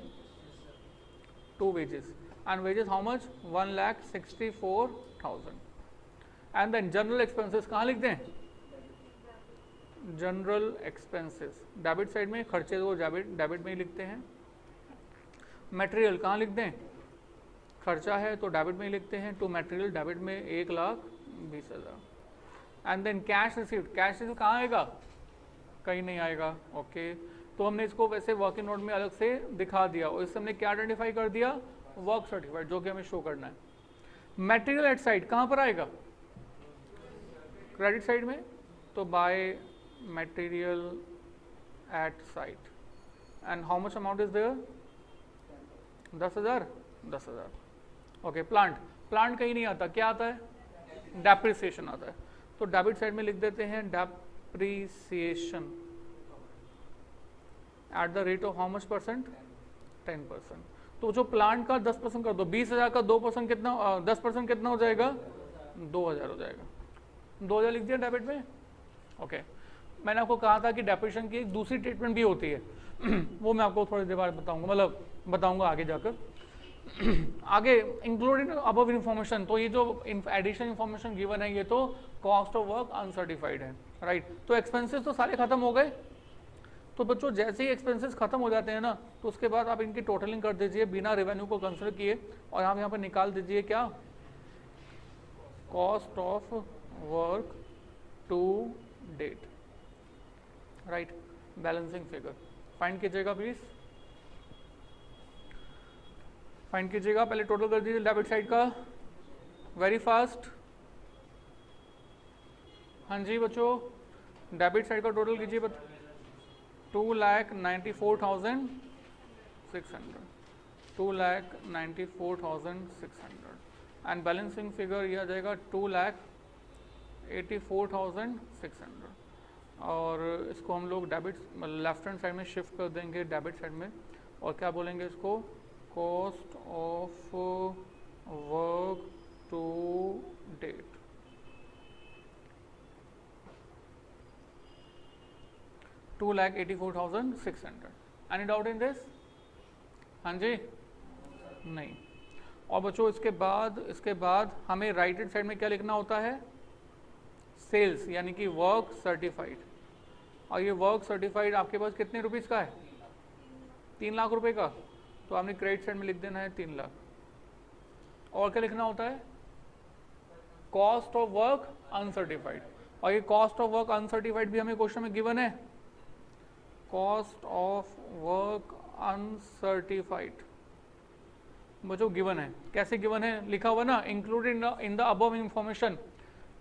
2 wages and wages how much? 1,64,000। And then general expenses कहाँ लिख दें? जनरल एक्सपेंसेस डेबिट साइड में, खर्चे वो डेबिट में ही लिखते हैं। मटेरियल कहाँ लिख दें? खर्चा है तो डेबिट में ही लिखते हैं, टू मटेरियल डेबिट में 1,20,000। And then cash received, cash received कहाँ आएगा? कहीं नहीं आएगा, ओके। तो हमने इसको वैसे वर्किंग नोट में अलग से दिखा दिया, और इससे हमने क्या आइडेंटिफाई कर दिया? वर्क सर्टिफाइड, जो कि हमें शो करना है। मटेरियल एट साइड कहाँ पर आएगा? क्रेडिट साइड में, तो by material at site and how much amount is there? 10,000, 10,000, okay. Plant, plant कहीं नहीं आता, क्या आता है? डेप्रिसिएशन आता है। तो डेबिट साइड में लिख देते हैं depreciation at the rate of how much percent? 10%। तो जो प्लांट का 10% कर दो, 20,000 का 2% कितना, 10% कितना हो जाएगा? 2,000 हो जाएगा। 2,000 लिख दिया डेबिट में, ओके। मैंने आपको कहा था कि डेप्रिसिएशन की एक दूसरी ट्रीटमेंट भी होती है वो मैं आपको थोड़ी देर बाद बताऊंगा, मतलब बताऊंगा आगे जाकर। आगे इंक्लूडेड अबव इन्फॉर्मेशन, तो ये जो एडिशनल इन्फॉर्मेशन गिवन है ये तो कॉस्ट ऑफ वर्क अनसर्टिफाइड है, राइट। तो एक्सपेंसेस तो सारे खत्म हो गए। तो बच्चों जैसे ही एक्सपेंसेस खत्म हो जाते हैं ना, तो उसके बाद आप इनकी टोटलिंग कर दीजिए बिना रेवेन्यू को कंसिडर किए, और आप यहाँ पर निकाल दीजिए क्या? Cost of work to date, right. Balancing figure find कीजिएगा प्लीज, फाइंड कीजिएगा। पहले टोटल कर दीजिए डेबिट साइड का, वेरी फास्ट। हाँ जी बच्चों, डेबिट साइड का टोटल कीजिए। 2,94,600, 2,94,600। एंड बैलेंसिंग फिगर ये आ जाएगा 2,84,600। और इसको हम लोग डेबिट लेफ्ट हैंड साइड में शिफ्ट कर देंगे डेबिट साइड में, और क्या बोलेंगे इसको, cost of work to date. $2,84,600। Any doubt in this? हाँ जी, नहीं। और बच्चों इसके बाद हमें राइट हैंड साइड में क्या लिखना होता है, सेल्स, यानी कि वर्क सर्टिफाइड। और ये वर्क सर्टिफाइड आपके पास कितने रुपीस का है, 3 लाख रुपए का, तो आपने क्रेडिट साइड में लिख देना है 3 लाख। और क्या लिखना होता है, कॉस्ट ऑफ वर्क अनसर्टिफाइड। और ये कॉस्ट ऑफ वर्क अनसर्टिफाइड भी हमें क्वेश्चन में गिवन है, कॉस्ट ऑफ वर्क अनसर्टिफाइड बच्चों गिवन है। कैसे गिवन है, लिखा हुआ ना, included in the above information,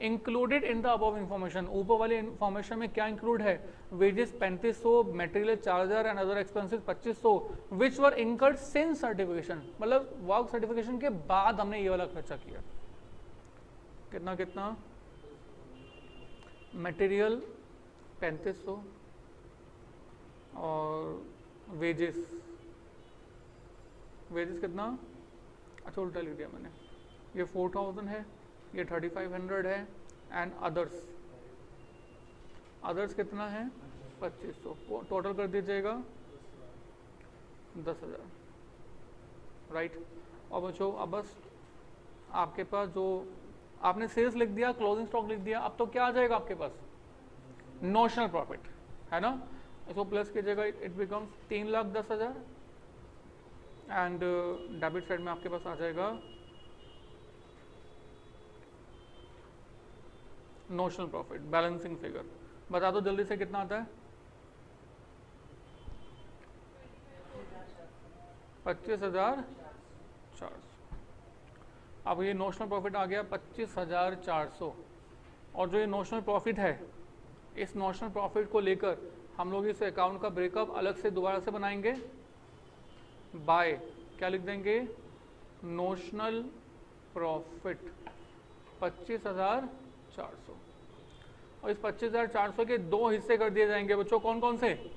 included in the above information. ऊपर वाले इंफॉर्मेशन में क्या इंक्लूड है, wages 3500, material 4000 and other expenses 2500 which were incurred since certification, मतलब वर्क सर्टिफिकेशन के बाद हमने ये वाला खर्चा किया। कितना कितना, मटेरियल 3500 और वेजेस कितना, अच्छा उल्टा लिख दिया मैंने, ये 4000 है, ये 3500 है, एंड अदर्स कितना है 2500, टोटल कर दीजिएगा 10,000, राइट। और बच्चों अब बस आपके पास जो आपने सेल्स लिख दिया, क्लोजिंग स्टॉक लिख दिया, अब तो क्या आ जाएगा आपके पास, नोशनल प्रॉफिट, है ना। इसको प्लस कीजिएगा, it becomes 3,10,000 and debit side में आपके पास आ जाएगा नोशनल प्रॉफिट, बैलेंसिंग फिगर। बता दो जल्दी से कितना आता है, 25,400। अब ये नोशनल प्रॉफिट आ गया 25,400। और जो ये नोशनल प्रॉफिट है, इस नोशनल प्रॉफिट को लेकर हम लोग इस अकाउंट का ब्रेकअप अलग से दोबारा से बनाएंगे, बाय क्या लिख देंगे, नोशनल प्रॉफिट 25,400। और इस 25,400 के दो हिस्से कर दिए जाएंगे बच्चों, कौन कौन से,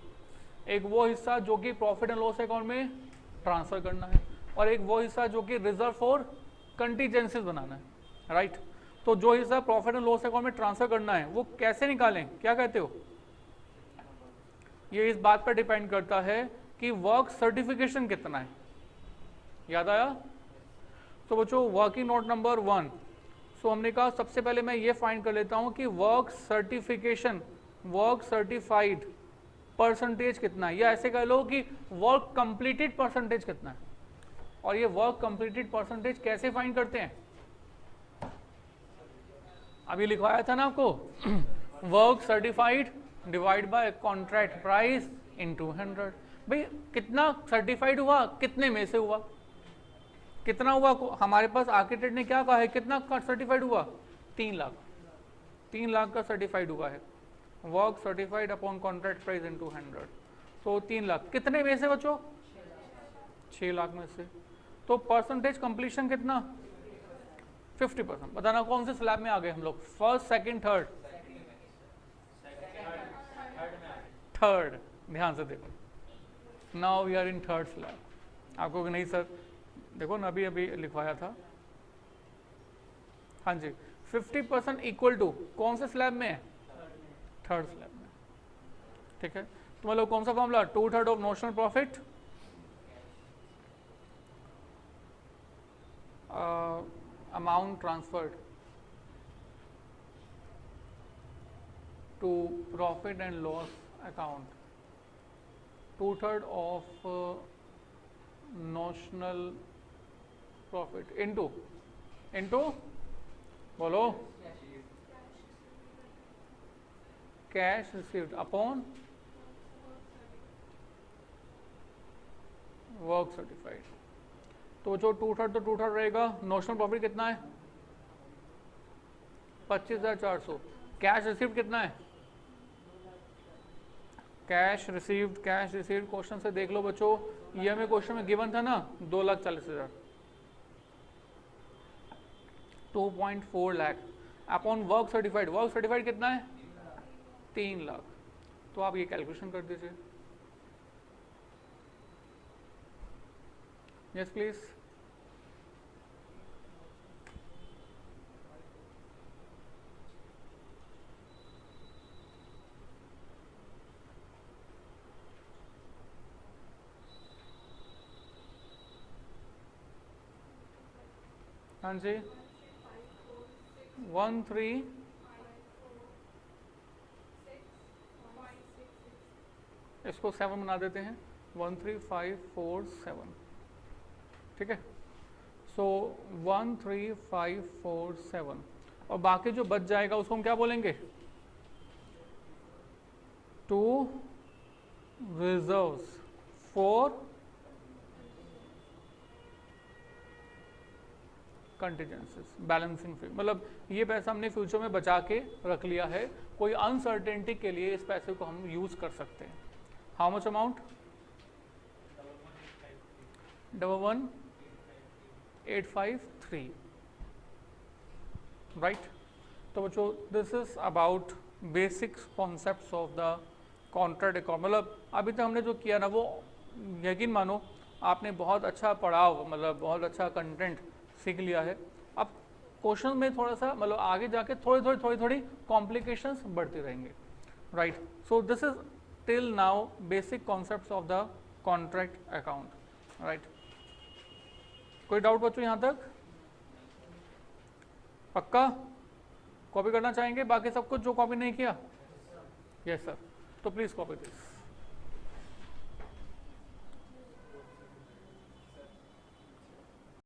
एक वो हिस्सा जो कि प्रॉफिट एंड लॉस अकाउंट में ट्रांसफर करना है, और एक वो हिस्सा जो कि रिजर्व फॉर कंटीजेंसीज बनाना है, राइट। तो जो हिस्सा प्रॉफिट एंड लॉस अकाउंट में ट्रांसफर करना है वो कैसे निकालें, क्या कहते हो, ये इस बात पर डिपेंड करता है कि वर्क सर्टिफिकेशन कितना है, याद आया। तो बच्चों वर्किंग नोट नंबर 1, सो हमने कहा सबसे पहले मैं ये फाइंड कर लेता हूं कि work certification, work certified percentage कितना है, या ऐसे कह लो कि वर्क कंप्लीटेड परसेंटेज कितना है। और ये वर्क कंप्लीटेड परसेंटेज कैसे फाइंड करते हैं, अभी लिखवाया था ना आपको, work certified divide by contract price into 100। भाई कितना सर्टिफाइड हुआ, कितने में से हुआ, कितना हुआ, हमारे पास आर्किटेक्ट ने क्या कहा है, कितना का सर्टिफाइड हुआ, 3 लाख, 3 लाख का सर्टिफाइड हुआ है, work certified upon contract price into 100। तो 3 लाख कितने में से बच्चों, 6 लाख में से। तो परसेंटेज कंप्लीशन कितना, 50%। बताना कौन से स्लैब में आ गए हम लोग, फर्स्ट सेकंड थर्ड, थर्ड, ध्यान से देखो, now we are in third slab. आपको नहीं सर देखो ना, अभी लिखवाया था, हाँ जी, 50% इक्वल टू कौन से स्लैब में है, थर्ड स्लैब में, ठीक है। तो मतलब कौन सा formula, 2/3 of notional profit amount transferred to profit and loss account, 2/3 of notional profit into बोलो, cash received upon work certified। तो जो 2/3 तो 2/3 रहेगा, नोशनल प्रॉफिट कितना है 25,400, कैश रिसीव्ड कितना है, कैश रिसीव्ड क्वेश्चन से देख लो बच्चों, ये हमें क्वेश्चन में गिवन था ना 2,40,000, 2.4 लाख अपॉन वर्क सर्टिफाइड कितना है 3 लाख। तो आप ये कैलकुलेशन कर दीजिए। Yes please. हाँ जी 13 इसको 7 बना देते हैं 13547 ठीक है। सो 13547 और बाकी जो बच जाएगा उसको हम क्या बोलेंगे to reserves for contingencies balancing fee, मतलब ये पैसा हमने फ्यूचर में बचा के रख लिया है, कोई अनसर्टेनिटी के लिए इस पैसे को हम यूज कर सकते हैं। How much amount 11853 right. तो बच्चों this is about basics concepts of the contract account. मतलब अभी तक हमने जो किया ना वो यकीन मानो आपने बहुत अच्छा पढ़ाओ, मतलब बहुत अच्छा कंटेंट सीख लिया है। अब क्वेश्चन में थोड़ा सा मतलब आगे जाके थोड़ी कॉम्प्लिकेशंस बढ़ती रहेंगे right. So this is till now basic concepts of the contract account right. कोई डाउट बच्चों यहाँ तक? पक्का कॉपी करना चाहेंगे बाकी सब कुछ जो कॉपी नहीं किया? Yes sir. तो प्लीज कॉपी दिस।